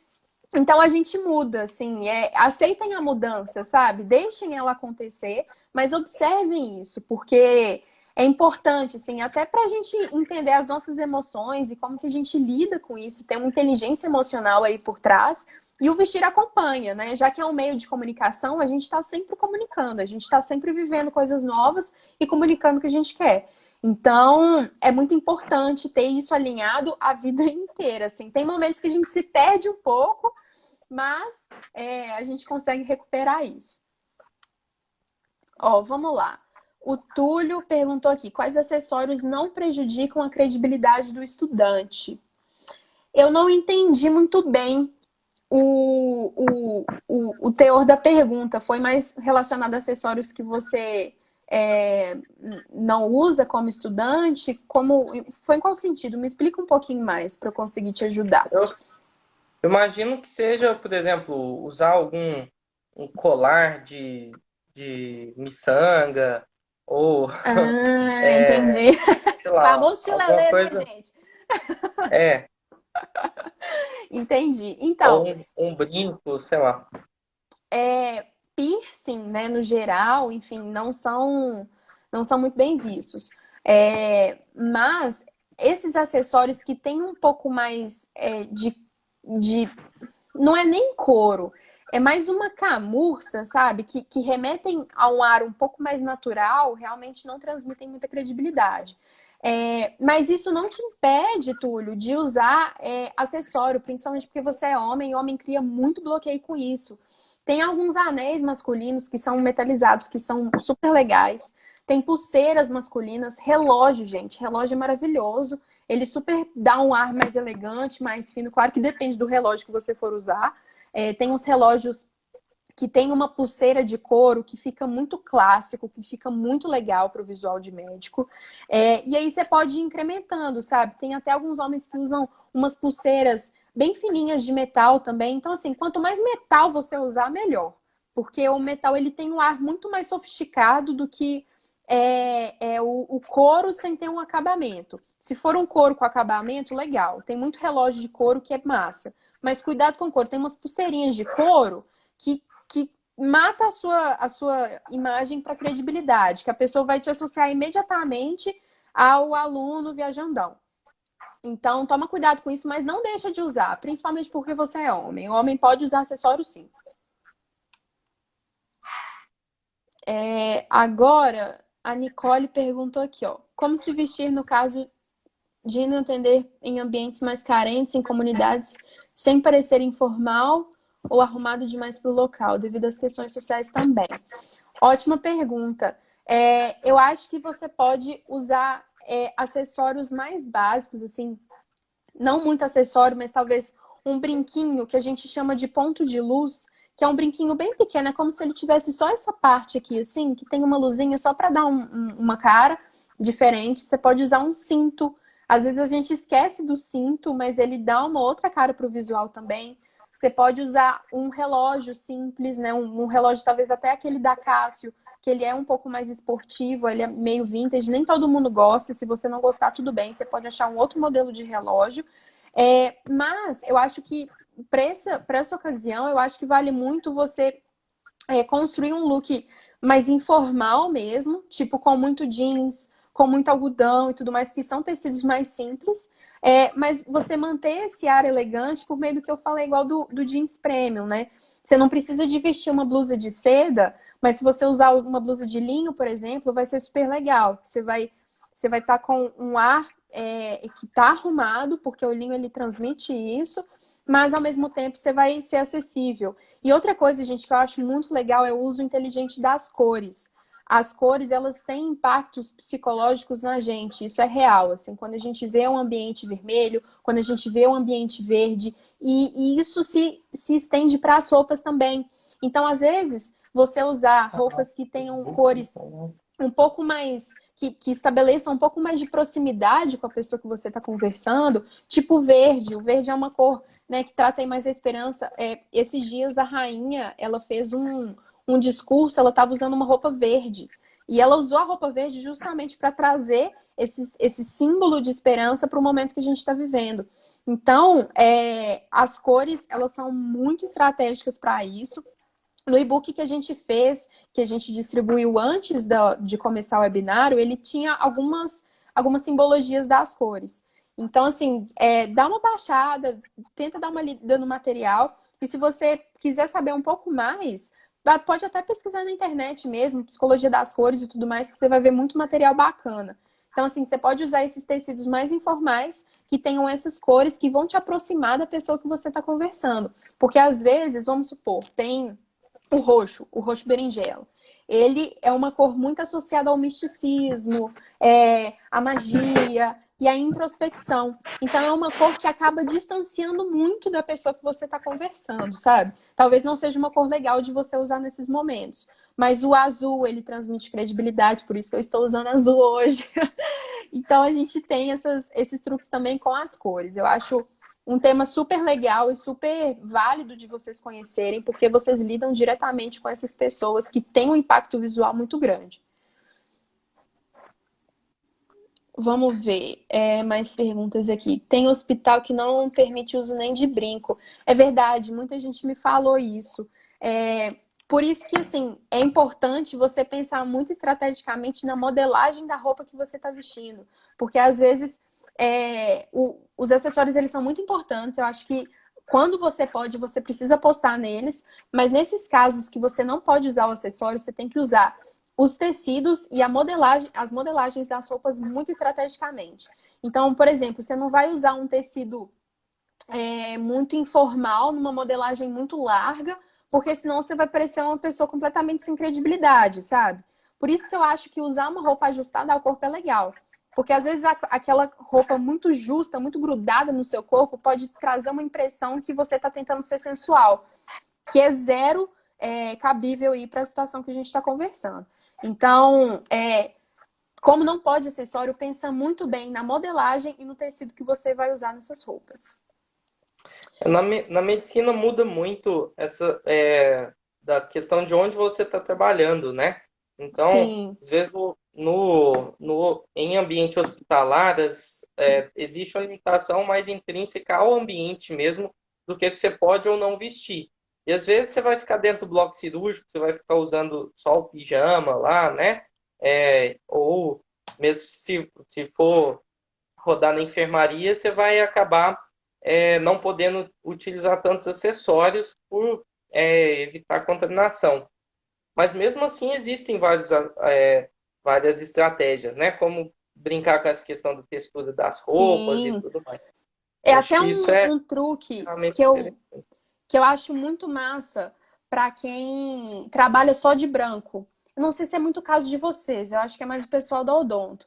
Então a gente muda, assim, aceitem a mudança, sabe? Deixem ela acontecer, mas observem isso, porque é importante, assim, até para a gente entender as nossas emoções e como que a gente lida com isso, tem uma inteligência emocional aí por trás. E o vestir acompanha, né? Já que é um meio de comunicação, a gente está sempre comunicando, a gente está sempre vivendo coisas novas e comunicando o que a gente quer. Então, é muito importante ter isso alinhado a vida inteira, assim. Tem momentos que a gente se perde um pouco, mas a gente consegue recuperar isso. Ó, vamos lá. O Túlio perguntou aqui, quais acessórios não prejudicam a credibilidade do estudante? Eu não entendi muito bem o teor da pergunta. Foi mais relacionado a acessórios que você não usa como estudante? Foi em qual sentido? Me explica um pouquinho mais para eu conseguir te ajudar. Eu imagino que seja, por exemplo, usar um colar de miçanga ou, Ah, entendi. sei lá, Famoso alguma chilelê, né, coisa. gente? É, Entendi. ou Então, um brinco, sei lá. piercing, né, no geral, enfim, não são muito bem vistos. Mas esses acessórios que têm um pouco mais de. Não é nem couro, é mais uma camurça, sabe? Que remetem a um ar um pouco mais natural, realmente não transmitem muita credibilidade. Mas isso não te impede, Túlio, de usar acessório, principalmente porque você é homem e homem cria muito bloqueio com isso. Tem alguns anéis masculinos que são metalizados, que são super legais. Tem pulseiras masculinas, relógio, gente. Relógio é maravilhoso. Ele super dá um ar mais elegante, mais fino. Claro que depende do relógio que você for usar. Tem uns relógios que tem uma pulseira de couro que fica muito clássico, que fica muito legal para o visual de médico. E aí você pode ir incrementando, sabe? Tem até alguns homens que usam umas pulseiras bem fininhas de metal também. Então, assim, quanto mais metal você usar, melhor. Porque o metal ele tem um ar muito mais sofisticado do que o couro sem ter um acabamento. Se for um couro com acabamento, legal. Tem muito relógio de couro que é massa. Mas cuidado com o couro. Tem umas pulseirinhas de couro que mata a sua imagem para credibilidade, que a pessoa vai te associar imediatamente ao aluno viajandão. Então, toma cuidado com isso, mas não deixa de usar, principalmente porque você é homem. O homem pode usar acessório, sim. Agora, a Nicole perguntou aqui, ó. Como se vestir no caso de não atender em ambientes mais carentes, em comunidades, sem parecer informal ou arrumado demais para o local, devido às questões sociais também? Ótima pergunta. Eu acho que você pode usar acessórios mais básicos, assim, não muito acessório, mas talvez um brinquinho que a gente chama de ponto de luz, que é um brinquinho bem pequeno, é como se ele tivesse só essa parte aqui, assim, que tem uma luzinha só para dar uma cara diferente. Você pode usar um cinto. Às vezes a gente esquece do cinto, mas ele dá uma outra cara para o visual também. Você pode usar um relógio simples, né? Um relógio talvez até aquele da Casio, que ele é um pouco mais esportivo, ele é meio vintage, nem todo mundo gosta. Se você não gostar, tudo bem, você pode achar um outro modelo de relógio. Mas eu acho que para essa ocasião, eu acho que vale muito você construir um look mais informal mesmo, tipo com muito jeans, com muito algodão e tudo mais, que são tecidos mais simples. Mas você manter esse ar elegante por meio do que eu falei, igual do jeans premium, né? Você não precisa de vestir uma blusa de seda, mas se você usar uma blusa de linho, por exemplo, vai ser super legal. Você vai estar com um ar que está arrumado, porque o linho ele transmite isso, mas ao mesmo tempo você vai ser acessível. E outra coisa, gente, que eu acho muito legal é o uso inteligente das cores. As cores, elas têm impactos psicológicos na gente, isso é real, assim, quando a gente vê um ambiente vermelho, quando a gente vê um ambiente verde, e isso se estende para as roupas também. Então, às vezes, você usar roupas que tenham cores um pouco mais, que estabeleçam um pouco mais de proximidade com a pessoa que você está conversando, tipo verde. O verde é uma cor, né, que trata aí mais a esperança. Esses dias a rainha, ela fez um discurso, ela estava usando uma roupa verde. E ela usou a roupa verde justamente para trazer esse símbolo de esperança para o momento que a gente está vivendo. Então, as cores, elas são muito estratégicas para isso. No e-book que a gente fez, que a gente distribuiu antes de começar o webinário, ele tinha algumas simbologias das cores. Então, assim, dá uma baixada, tenta dar uma lida no material. E se você quiser saber um pouco mais, pode até pesquisar na internet mesmo, psicologia das cores e tudo mais, que você vai ver muito material bacana. Então, assim, você pode usar esses tecidos mais informais que tenham essas cores que vão te aproximar da pessoa que você está conversando. Porque, às vezes, vamos supor, tem o roxo berinjela. Ele é uma cor muito associada ao misticismo, à magia e à introspecção. Então, é uma cor que acaba distanciando muito da pessoa que você está conversando, sabe? Talvez não seja uma cor legal de você usar nesses momentos. Mas o azul, ele transmite credibilidade, por isso que eu estou usando azul hoje. Então, a gente tem esses truques também com as cores. Eu acho um tema super legal e super válido de vocês conhecerem, porque vocês lidam diretamente com essas pessoas que têm um impacto visual muito grande. Vamos ver, mais perguntas aqui. Tem hospital que não permite uso nem de brinco. É verdade, muita gente me falou isso. Por isso que, assim, é importante você pensar muito estrategicamente na modelagem da roupa que você está vestindo. Porque, às vezes, os acessórios, eles são muito importantes. Eu acho que quando você pode, você precisa apostar neles. Mas nesses casos que você não pode usar o acessório, você tem que usar os tecidos e as modelagens das roupas muito estrategicamente. Então, por exemplo, você não vai usar um tecido muito informal, numa modelagem muito larga, porque senão você vai parecer uma pessoa completamente sem credibilidade, sabe? Por isso que eu acho que usar uma roupa ajustada ao corpo é legal. Porque às vezes aquela roupa muito justa, muito grudada no seu corpo, pode trazer uma impressão que você está tentando ser sensual, que é zero cabível aí para a situação que a gente está conversando. Então, como não pode acessório, pensa muito bem na modelagem e no tecido que você vai usar nessas roupas. Na medicina muda muito essa da questão de onde você está trabalhando, né? Então, Sim, às vezes em ambiente hospitalar existe uma limitação mais intrínseca ao ambiente mesmo do que você pode ou não vestir. E às vezes você vai ficar dentro do bloco cirúrgico, você vai ficar usando só o pijama lá, né? Ou mesmo se for rodar na enfermaria, você vai acabar não podendo utilizar tantos acessórios por evitar contaminação. Mas mesmo assim existem várias estratégias, né? Como brincar com essa questão da textura das roupas e sim. tudo mais. É Eu acho até que isso é um truque realmente que eu, interessante. que eu acho muito massa para quem trabalha só de branco. Eu não sei se é muito o caso de vocês, eu acho que é mais o pessoal do odonto.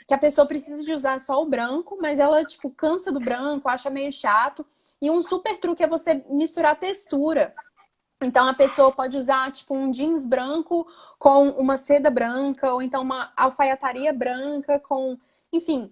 Que a pessoa precisa de usar só o branco, mas ela, tipo, cansa do branco, acha meio chato. E um super truque é você misturar textura. Então, a pessoa pode usar, tipo, um jeans branco com uma seda branca, ou então uma alfaiataria branca com... Enfim,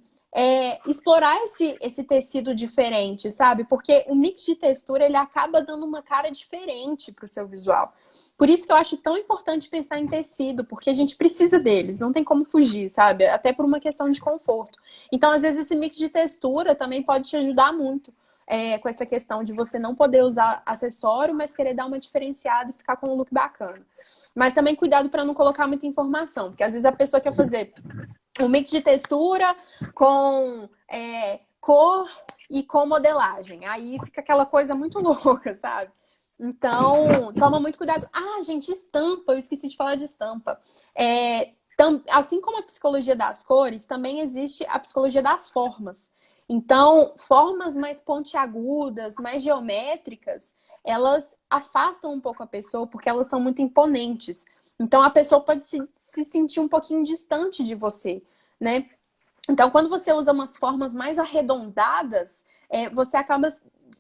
explorar esse tecido diferente, sabe? Porque o mix de textura, ele acaba dando uma cara diferente pro seu visual. Por isso que eu acho tão importante pensar em tecido, porque a gente precisa deles, não tem como fugir, sabe? Até por uma questão de conforto. Então, às vezes, esse mix de textura também pode te ajudar muito. com essa questão de você não poder usar acessório, mas querer dar uma diferenciada e ficar com um look bacana. Mas também cuidado para não colocar muita informação, porque às vezes a pessoa quer fazer um mix de textura com cor e com modelagem. Aí fica aquela coisa muito louca, sabe? Então, toma muito cuidado. Ah, gente, estampa, eu esqueci de falar de estampa. Assim como a psicologia das cores, também existe a psicologia das formas. Então, formas mais pontiagudas, mais geométricas, elas afastam um pouco a pessoa porque elas são muito imponentes. Então, a pessoa pode se sentir um pouquinho distante de você, né? Então, quando você usa umas formas mais arredondadas, você acaba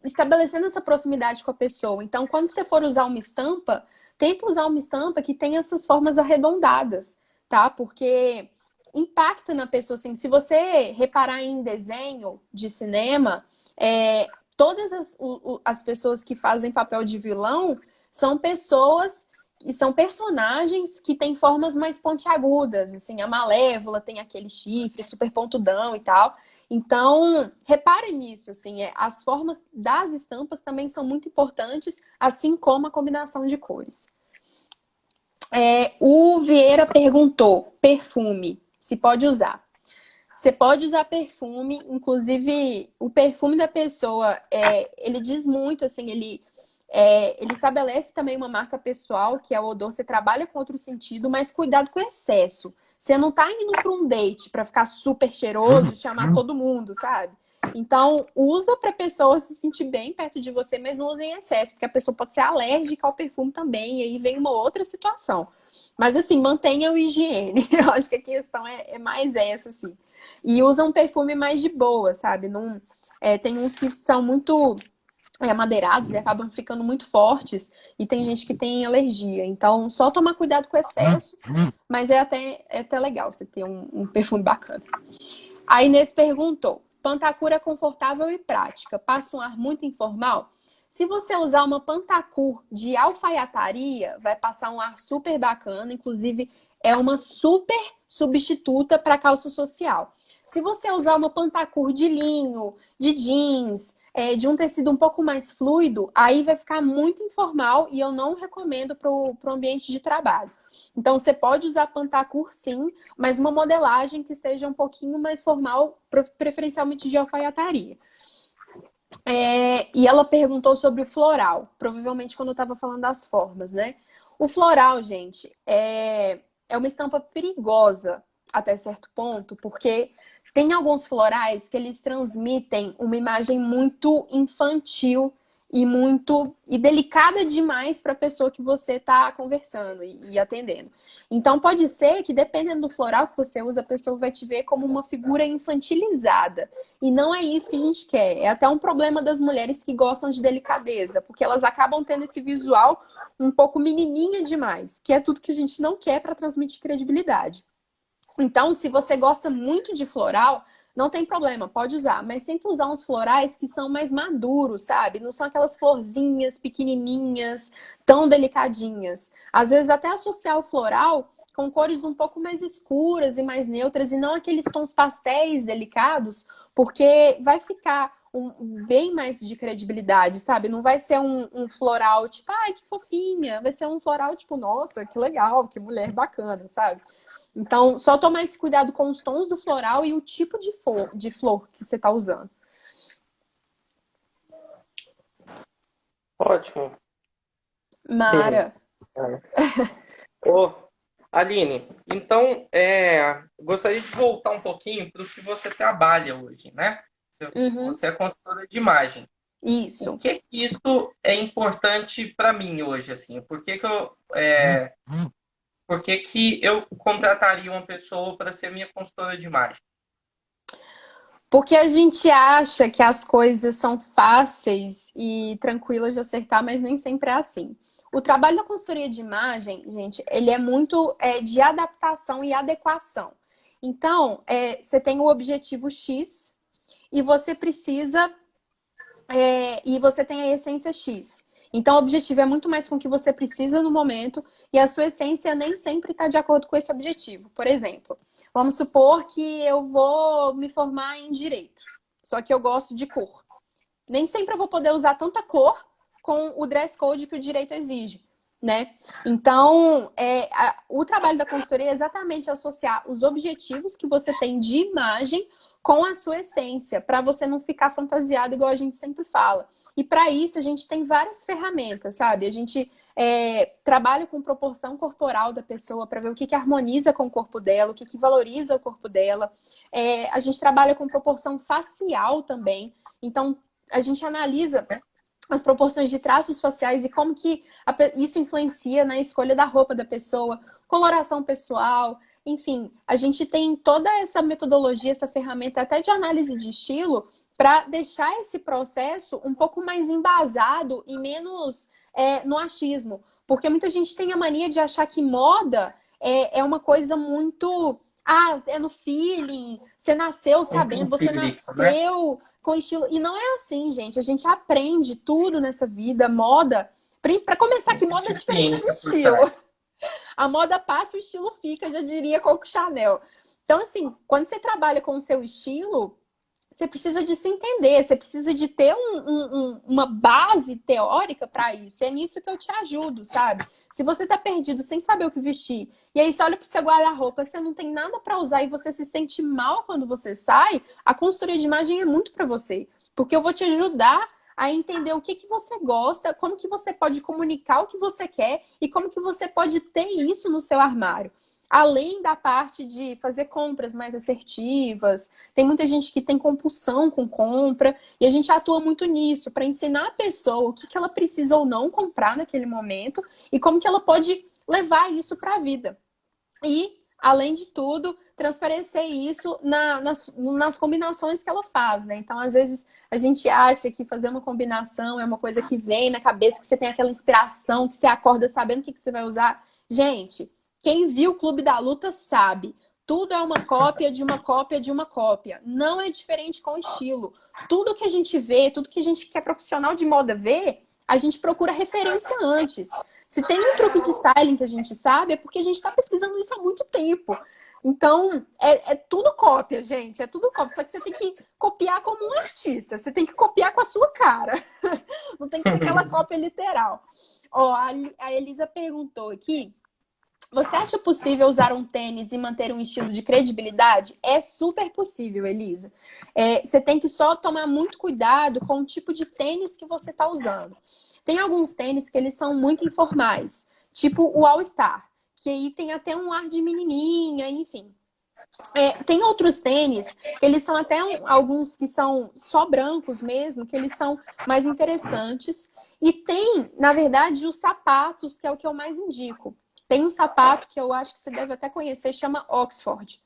estabelecendo essa proximidade com a pessoa. Então, quando você for usar uma estampa, tenta usar uma estampa que tenha essas formas arredondadas, tá? Porque impacta na pessoa, assim. Se você reparar em desenho de cinema, todas as pessoas que fazem papel de vilão são pessoas e são personagens que têm formas mais pontiagudas, assim, a Malévola tem aquele chifre super pontudão e tal. Então, repare nisso, assim, as formas das estampas também são muito importantes, assim como a combinação de cores. O Vieira perguntou, perfume, se pode usar. Você pode usar perfume, inclusive o perfume da pessoa, ele diz muito, assim, ele estabelece também uma marca pessoal, que é o odor. Você trabalha com outro sentido, mas cuidado com o excesso. Você não tá indo para um date para ficar super cheiroso e chamar todo mundo, sabe? Então, usa para a pessoa se sentir bem perto de você, mas não use em excesso, porque a pessoa pode ser alérgica ao perfume também, e aí vem uma outra situação. Mas, assim, mantenha o higiene. Eu acho que a questão é mais essa, assim. E usa um perfume mais de boa, sabe? Não, tem uns que são muito amadeirados e acabam ficando muito fortes, e tem gente que tem alergia. Então, só tomar cuidado com o excesso, mas é até legal você ter um perfume bacana. A Inês perguntou, pantacura confortável e prática, passa um ar muito informal? Se você usar uma pantacur de alfaiataria, vai passar um ar super bacana, inclusive é uma super substituta para calça social. Se você usar uma pantacur de linho, de jeans, de um tecido um pouco mais fluido, aí vai ficar muito informal e eu não recomendo para o ambiente de trabalho. Então, você pode usar pantacur, sim, mas uma modelagem que seja um pouquinho mais formal, preferencialmente de alfaiataria. E ela perguntou sobre o floral, provavelmente quando eu estava falando das formas, né? O floral, gente, é uma estampa perigosa até certo ponto, porque tem alguns florais que eles transmitem uma imagem muito infantil e delicada demais para a pessoa que você está conversando e atendendo. Então pode ser que, dependendo do floral que você usa, a pessoa vai te ver como uma figura infantilizada. E não é isso que a gente quer. É até um problema das mulheres que gostam de delicadeza, porque elas acabam tendo esse visual um pouco menininha demais, que é tudo que a gente não quer para transmitir credibilidade. Então, se você gosta muito de floral, não tem problema, pode usar. Mas tenta usar uns florais que são mais maduros, sabe? Não são aquelas florzinhas pequenininhas, tão delicadinhas. Às vezes até associar o floral com cores um pouco mais escuras e mais neutras, e não aqueles tons pastéis delicados, porque vai ficar bem mais de credibilidade, sabe? Não vai ser um floral tipo, ai, que fofinha. Vai ser um floral tipo, nossa, que legal, que mulher bacana, sabe? Então, só tomar esse cuidado com os tons do floral e o tipo de flor que você está usando. Ótimo. Mara. Ô, Aline, então, gostaria de voltar um pouquinho para o que você trabalha hoje, né? Você é consultora de imagem. Isso. Por que isso é importante para mim hoje, assim? Por que eu contrataria uma pessoa para ser minha consultora de imagem? Porque a gente acha que as coisas são fáceis e tranquilas de acertar, mas nem sempre é assim. O trabalho da consultoria de imagem, gente, ele é muito de adaptação e adequação. Então, você tem o objetivo X e você precisa e você tem a essência X. Então, o objetivo é muito mais com o que você precisa no momento e a sua essência nem sempre está de acordo com esse objetivo. Por exemplo, vamos supor que eu vou me formar em direito, só que eu gosto de cor. Nem sempre eu vou poder usar tanta cor com o dress code que o direito exige, né? Então, o trabalho da consultoria é exatamente associar os objetivos que você tem de imagem com a sua essência, para você não ficar fantasiado igual a gente sempre fala. E para isso, a gente tem várias ferramentas, sabe? A gente trabalha com proporção corporal da pessoa para ver o que harmoniza com o corpo dela, o que valoriza o corpo dela. A gente trabalha com proporção facial também. Então, a gente analisa as proporções de traços faciais e como que isso influencia na escolha da roupa da pessoa, coloração pessoal, enfim, a gente tem toda essa metodologia, essa ferramenta até de análise de estilo para deixar esse processo um pouco mais embasado e menos no achismo. Porque muita gente tem a mania de achar que moda é uma coisa muito... Ah, é no feeling, você nasceu sabendo, você Né? nasceu com estilo. E não é assim, gente. A gente aprende tudo nessa vida, moda. Para começar, que moda é diferente de estilo. A moda passa, o estilo fica, já diria Coco Chanel. Então, assim, quando você trabalha com o seu estilo, você precisa de se entender, você precisa de ter uma base teórica para isso. É nisso que eu te ajudo, sabe? Se você tá perdido sem saber o que vestir, e aí você olha pro seu guarda-roupa, você não tem nada para usar e você se sente mal quando você sai, a consultoria de imagem é muito para você. Porque eu vou te ajudar a entender o que você gosta, como que você pode comunicar o que você quer e como que você pode ter isso no seu armário. Além da parte de fazer compras mais assertivas, tem muita gente que tem compulsão com compra e a gente atua muito nisso para ensinar a pessoa o que ela precisa ou não comprar naquele momento e como que ela pode levar isso para a vida. E, além de tudo, transparecer isso nas combinações que ela faz, né? Então, às vezes, a gente acha que fazer uma combinação é uma coisa que vem na cabeça, que você tem aquela inspiração, que você acorda sabendo o que você vai usar. Gente, quem viu o Clube da Luta sabe. Tudo é uma cópia de uma cópia de uma cópia. Não é diferente com estilo. Tudo que a gente vê, tudo que a gente quer profissional de moda ver, a gente procura referência antes. Se tem um truque de styling que a gente sabe, é porque a gente está pesquisando isso há muito tempo. Então, é tudo cópia, gente. É tudo cópia. Só que você tem que copiar como um artista. Você tem que copiar com a sua cara. Não tem que ser aquela cópia literal. Ó, a Elisa perguntou aqui. Você acha possível usar um tênis e manter um estilo de credibilidade? É super possível, Elisa. Você tem que só tomar muito cuidado com o tipo de tênis que você está usando. Tem alguns tênis que eles são muito informais, tipo o All Star, que aí tem até um ar de menininha, enfim. Tem outros tênis que eles são até alguns que são só brancos mesmo, que eles são mais interessantes. E tem, na verdade, os sapatos, que é o que eu mais indico. Tem um sapato que eu acho que você deve até conhecer, chama Oxford.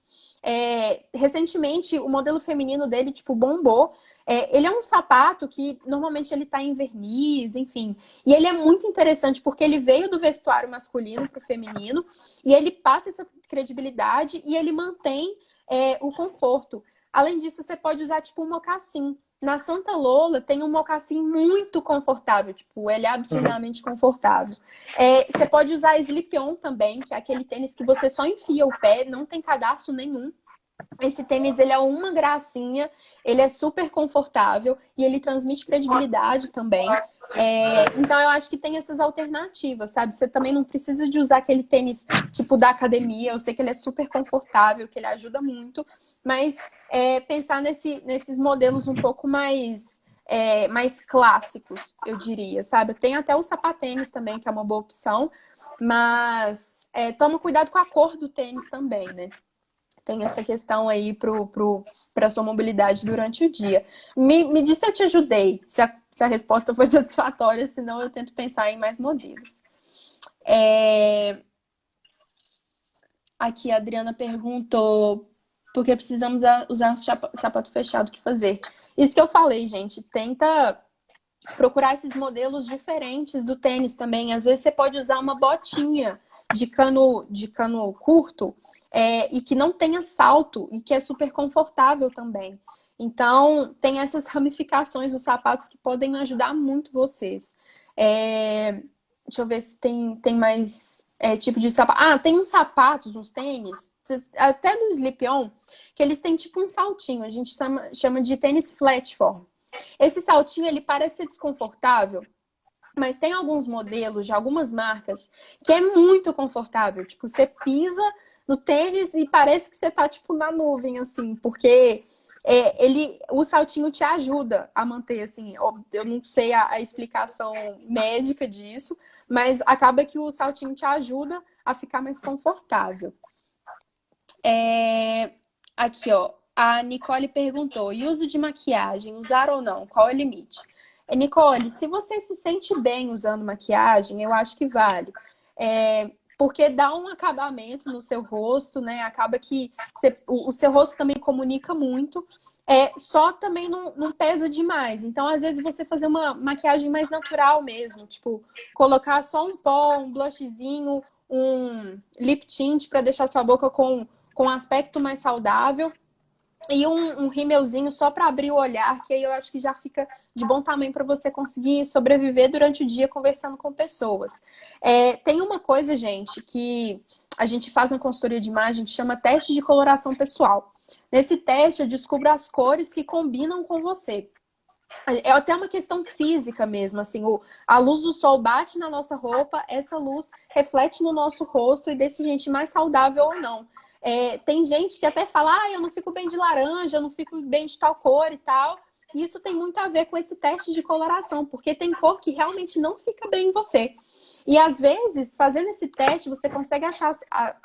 Recentemente, o modelo feminino dele, tipo, bombou. Ele é um sapato que normalmente ele tá em verniz, enfim. E ele é muito interessante porque ele veio do vestuário masculino para o feminino e ele passa essa credibilidade e ele mantém o conforto. Além disso, você pode usar tipo um mocassim. Na Santa Lola tem um mocassim muito confortável, tipo, ele é absurdamente confortável. Você pode usar slip-on também, que é aquele tênis que você só enfia o pé, não tem cadarço nenhum. Esse tênis, ele é uma gracinha, ele é super confortável e ele transmite credibilidade também. Então, eu acho que tem essas alternativas, sabe? Você também não precisa de usar aquele tênis tipo da academia. Eu sei que ele é super confortável, que ele ajuda muito, mas pensar nesses modelos um pouco mais clássicos, eu diria, sabe? Tem até o sapatênis também, que é uma boa opção, mas toma cuidado com a cor do tênis também, né? Tem essa questão aí para a sua mobilidade durante o dia. Me diz se eu te ajudei, se a resposta foi satisfatória, senão eu tento pensar em mais modelos. Aqui a Adriana perguntou por que precisamos usar sapato fechado, o que fazer? Isso que eu falei, gente, tenta procurar esses modelos diferentes do tênis também. Às vezes você pode usar uma botinha de cano curto, e que não tenha salto e que é super confortável também. Então, tem essas ramificações dos sapatos que podem ajudar muito vocês. Deixa eu ver se tem mais tipo de sapato. Tem uns sapatos, uns tênis, até do slip-on, que eles têm tipo um saltinho. A gente chama de tênis flatform. Esse saltinho, ele parece ser desconfortável, mas tem alguns modelos de algumas marcas que é muito confortável. Tipo, você pisa no tênis e parece que você tá, tipo, na nuvem, assim, porque o saltinho te ajuda a manter, assim, eu não sei a explicação médica disso, mas acaba que o saltinho te ajuda a ficar mais confortável. Aqui, ó, a Nicole perguntou, e uso de maquiagem, usar ou não? Qual é o limite? Nicole, se você se sente bem usando maquiagem, eu acho que vale. Porque dá um acabamento no seu rosto, né? Acaba que o seu rosto também comunica muito. Só também não pesa demais. Então, às vezes, você fazer uma maquiagem mais natural mesmo. Tipo, colocar só um pó, um blushzinho, um lip tint para deixar sua boca com um aspecto mais saudável. E um rímelzinho só para abrir o olhar, que aí eu acho que já fica de bom tamanho para você conseguir sobreviver durante o dia conversando com pessoas. Tem uma coisa, gente, que a gente faz na consultoria de imagem que chama teste de coloração pessoal. Nesse teste, eu descubro as cores que combinam com você. É até uma questão física mesmo, assim, a luz do sol bate na nossa roupa, essa luz reflete no nosso rosto e deixa a gente mais saudável ou não. Tem gente que até fala, eu não fico bem de laranja, eu não fico bem de tal cor e tal. E isso tem muito a ver com esse teste de coloração, porque tem cor que realmente não fica bem em você. E às vezes, fazendo esse teste, você consegue achar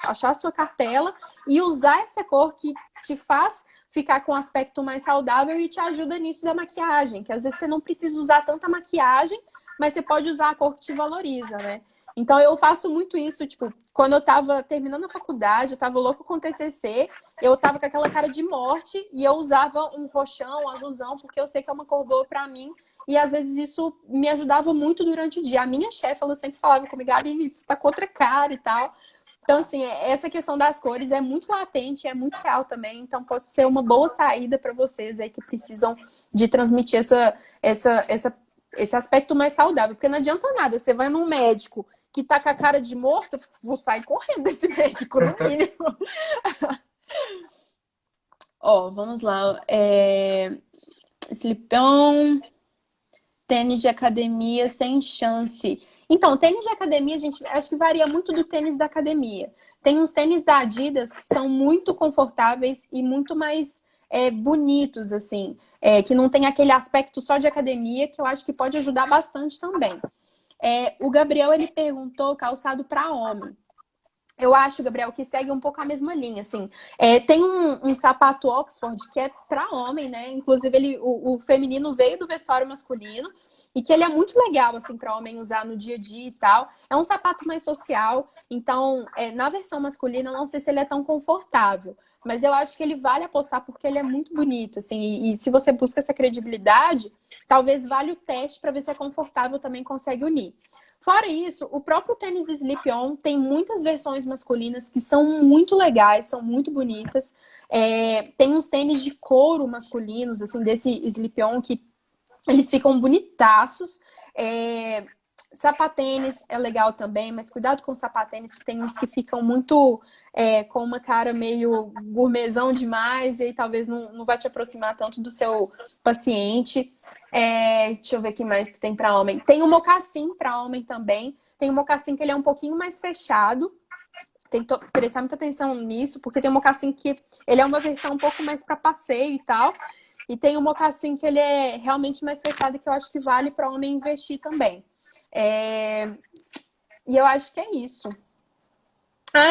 a sua cartela e usar essa cor que te faz ficar com um aspecto mais saudável e te ajuda nisso da maquiagem, que às vezes você não precisa usar tanta maquiagem, mas você pode usar a cor que te valoriza, né? Então eu faço muito isso, tipo, quando eu tava terminando a faculdade, eu tava louco com TCC, eu tava com aquela cara de morte e eu usava um roxão, um azulzão, porque eu sei que é uma cor boa pra mim. E às vezes isso me ajudava muito durante o dia. A minha chefe, ela sempre falava comigo, Gabi, você tá com outra cara e tal. Então, assim, essa questão das cores é muito latente, é muito real também. Então, pode ser uma boa saída para vocês aí que precisam de transmitir esse aspecto mais saudável. Porque não adianta nada, você vai num médico que tá com a cara de morto, vou sair correndo desse médico, no mínimo. Ó, vamos lá. Slipão, tênis de academia sem chance. Então, tênis de academia, gente, acho que varia muito do tênis da academia. Tem uns tênis da Adidas que são muito confortáveis e muito mais bonitos, assim, que não tem aquele aspecto só de academia, que eu acho que pode ajudar bastante também. O Gabriel, ele perguntou calçado para homem. Eu acho, Gabriel, que segue um pouco a mesma linha, assim. Tem um sapato Oxford que é para homem, né? Inclusive, o feminino veio do vestuário masculino e que ele é muito legal, assim, para homem usar no dia a dia e tal. É um sapato mais social, então, na versão masculina, eu não sei se ele é tão confortável. Mas eu acho que ele vale apostar porque ele é muito bonito, assim. E se você busca essa credibilidade, talvez valha o teste para ver se é confortável também consegue unir. Fora isso, o próprio tênis Slip-On tem muitas versões masculinas que são muito legais, são muito bonitas. Tem uns tênis de couro masculinos, assim, desse Slip-On, que eles ficam bonitaços. Sapatênis é legal também, mas cuidado com sapatênis, que tem uns que ficam muito com uma cara meio gourmetzão demais, e aí talvez não vai te aproximar tanto do seu paciente. Deixa eu ver o que mais que tem para homem. Tem o mocassim para homem também. Tem o mocassim que ele é um pouquinho mais fechado. Tem que prestar muita atenção nisso, porque tem o mocassim que ele é uma versão um pouco mais para passeio e tal. E tem o mocassim que ele é realmente mais fechado, que eu acho que vale para homem investir também. E eu acho que é isso.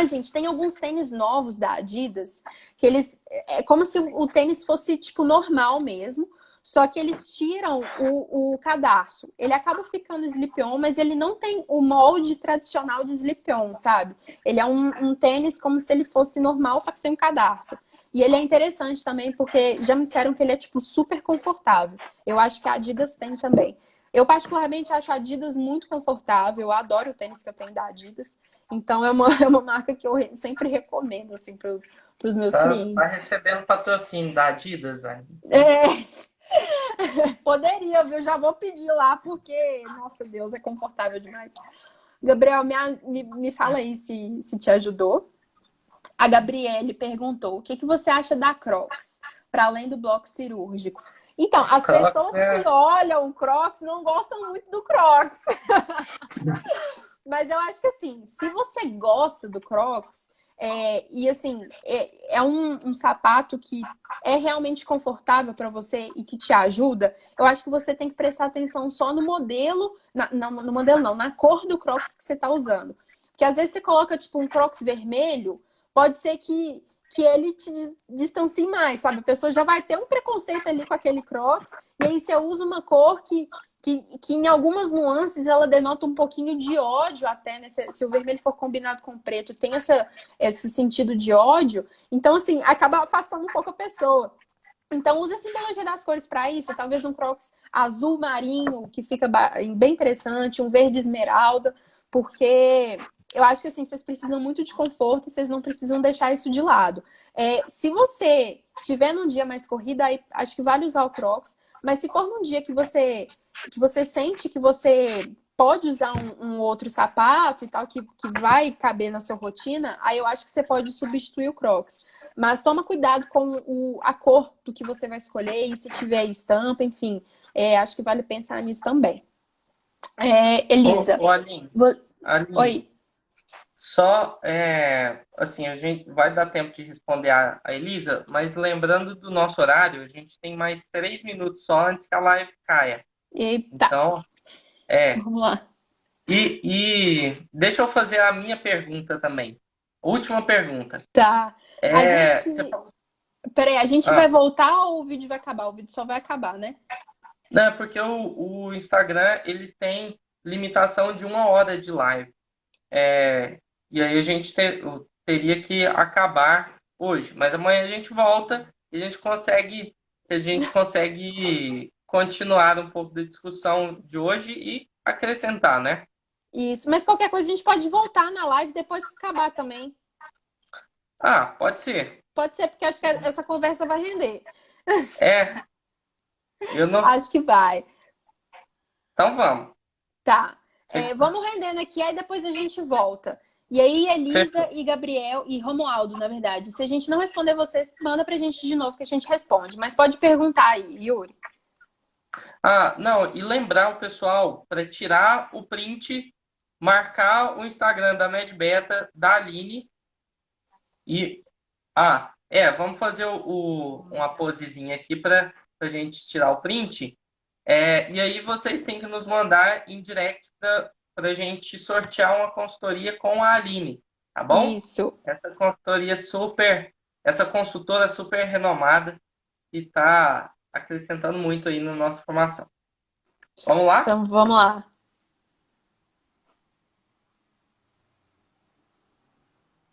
Gente, tem alguns tênis novos da Adidas que eles é como se o tênis fosse tipo normal mesmo, só que eles tiram o cadarço. Ele acaba ficando slip-on, mas ele não tem o molde tradicional de slip-on, sabe? Ele é um tênis como se ele fosse normal, só que sem um cadarço. E ele é interessante também porque já me disseram que ele é tipo super confortável. Eu acho que a Adidas tem também. Eu particularmente acho a Adidas muito confortável. Eu adoro o tênis que eu tenho da Adidas. Então é uma marca que eu sempre recomendo assim para os meus Tá clientes. recebendo patrocínio da Adidas, aí. Poderia, viu? Já vou pedir lá porque, nossa Deus, é confortável demais. Gabriel, me fala aí se te ajudou. A Gabriele perguntou: o que você acha da Crocs, para além do bloco cirúrgico? Então, as Crocs pessoas é. que olham o Crocs não gostam muito do Crocs. Mas eu acho que assim, se você gosta do Crocs, e assim, é um sapato que é realmente confortável para você e que te ajuda, eu acho que você tem que prestar atenção só no modelo, não, no modelo não, na cor do Crocs que você está usando. Porque às vezes você coloca tipo um Crocs vermelho, pode ser que ele te distancie mais, sabe? A pessoa já vai ter um preconceito ali com aquele Crocs, e aí você usa uma cor que em algumas nuances ela denota um pouquinho de ódio até, né? Se o vermelho for combinado com o preto, tem esse sentido de ódio. Então, assim, acaba afastando um pouco a pessoa. Então, use a simbologia das cores para isso. Talvez um Crocs azul marinho, que fica bem interessante, um verde esmeralda, porque eu acho que assim, vocês precisam muito de conforto e vocês não precisam deixar isso de lado. Se você tiver num dia mais corrido, aí acho que vale usar o Crocs, mas se for num dia que você sente que você pode usar um outro sapato e tal, que vai caber na sua rotina, aí eu acho que você pode substituir o Crocs. Mas toma cuidado com a cor do que você vai escolher e se tiver estampa, enfim. Acho que vale pensar nisso também. Elisa, Aline, Aline, oi. só assim, a gente vai dar tempo de responder a Elisa, mas lembrando do nosso horário, a gente tem mais 3 minutos só antes que a live caia. Eita, Então, é. vamos lá. E deixa eu fazer a minha pergunta também. Última pergunta. Tá. A Você gente. falou. Peraí, a gente vai Ah, voltar ou o vídeo vai acabar? O vídeo só vai acabar, né? não, é porque o Instagram ele tem limitação de 1 hora de live. E aí teria que acabar hoje. Mas amanhã a gente volta e a gente consegue continuar um pouco da discussão de hoje e acrescentar, né? Isso. Mas qualquer coisa a gente pode voltar na live depois que acabar também. Ah, pode ser. Pode ser, porque acho que essa conversa vai render. É, eu não. Acho que vai. Então vamos. Tá. Fe- Vamos rendendo aqui, aí depois a gente volta. E aí, Elisa Fechou. e Gabriel e Romualdo, na verdade. Se a gente não responder vocês, manda pra gente de novo que a gente responde. Mas pode perguntar aí, Yuri. Ah, não, e lembrar o pessoal para tirar o print, marcar o Instagram da MedBeta, da Aline e. Vamos fazer uma posezinha aqui para a gente tirar o print. E aí vocês têm que nos mandar em direct para a gente sortear uma consultoria com a Aline, tá bom? Isso. Essa consultora super renomada que está acrescentando muito aí na nossa formação. Vamos lá? Então, vamos lá.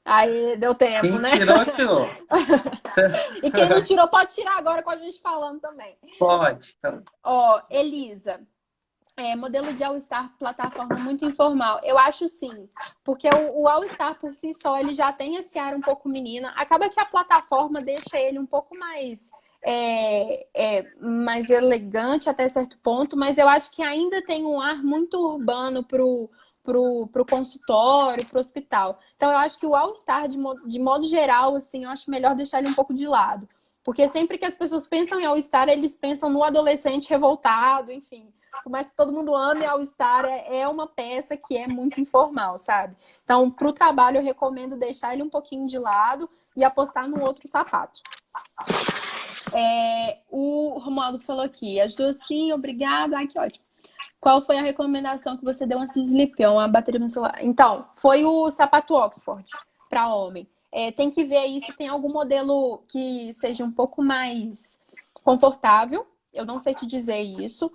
Aí, deu tempo, Quem né? tirou, tirou. E quem não tirou, pode tirar agora com a gente falando também. Pode. Então, Ó, Elisa. Modelo de All-Star, plataforma muito informal. Eu acho sim, porque o All-Star por si só, ele já tem esse ar um pouco menina. Acaba que a plataforma deixa ele um pouco mais elegante até certo ponto, mas eu acho que ainda tem um ar muito urbano pro consultório, pro hospital. Então, eu acho que o All-Star, de modo geral, assim, eu acho melhor deixar ele um pouco de lado. Porque sempre que as pessoas pensam em All-Star, eles pensam no adolescente revoltado, enfim. Por mais que todo mundo ame, All-Star é uma peça que é muito informal, sabe? Então, para o trabalho, eu recomendo deixar ele um pouquinho de lado e apostar no outro sapato. O Romualdo falou aqui, ajudou sim, obrigado. Ai, que ótimo. Qual foi a recomendação que você deu antes do Sleepion, a bateria no celular? Então, foi o sapato Oxford para homem. Tem que ver aí se tem algum modelo que seja um pouco mais confortável. Eu não sei te dizer isso.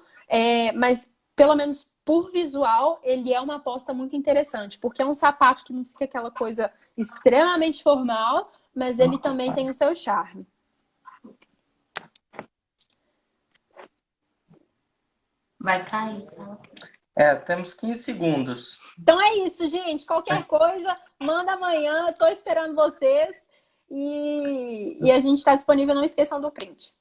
Mas pelo menos por visual, ele é uma aposta muito interessante, porque é um sapato que não fica aquela coisa extremamente formal, mas ele também tem o seu charme. Vai cair. temos 15 segundos. Então é isso, gente. Qualquer coisa, manda amanhã. Estou esperando vocês. E a gente está disponível. Não esqueçam do print.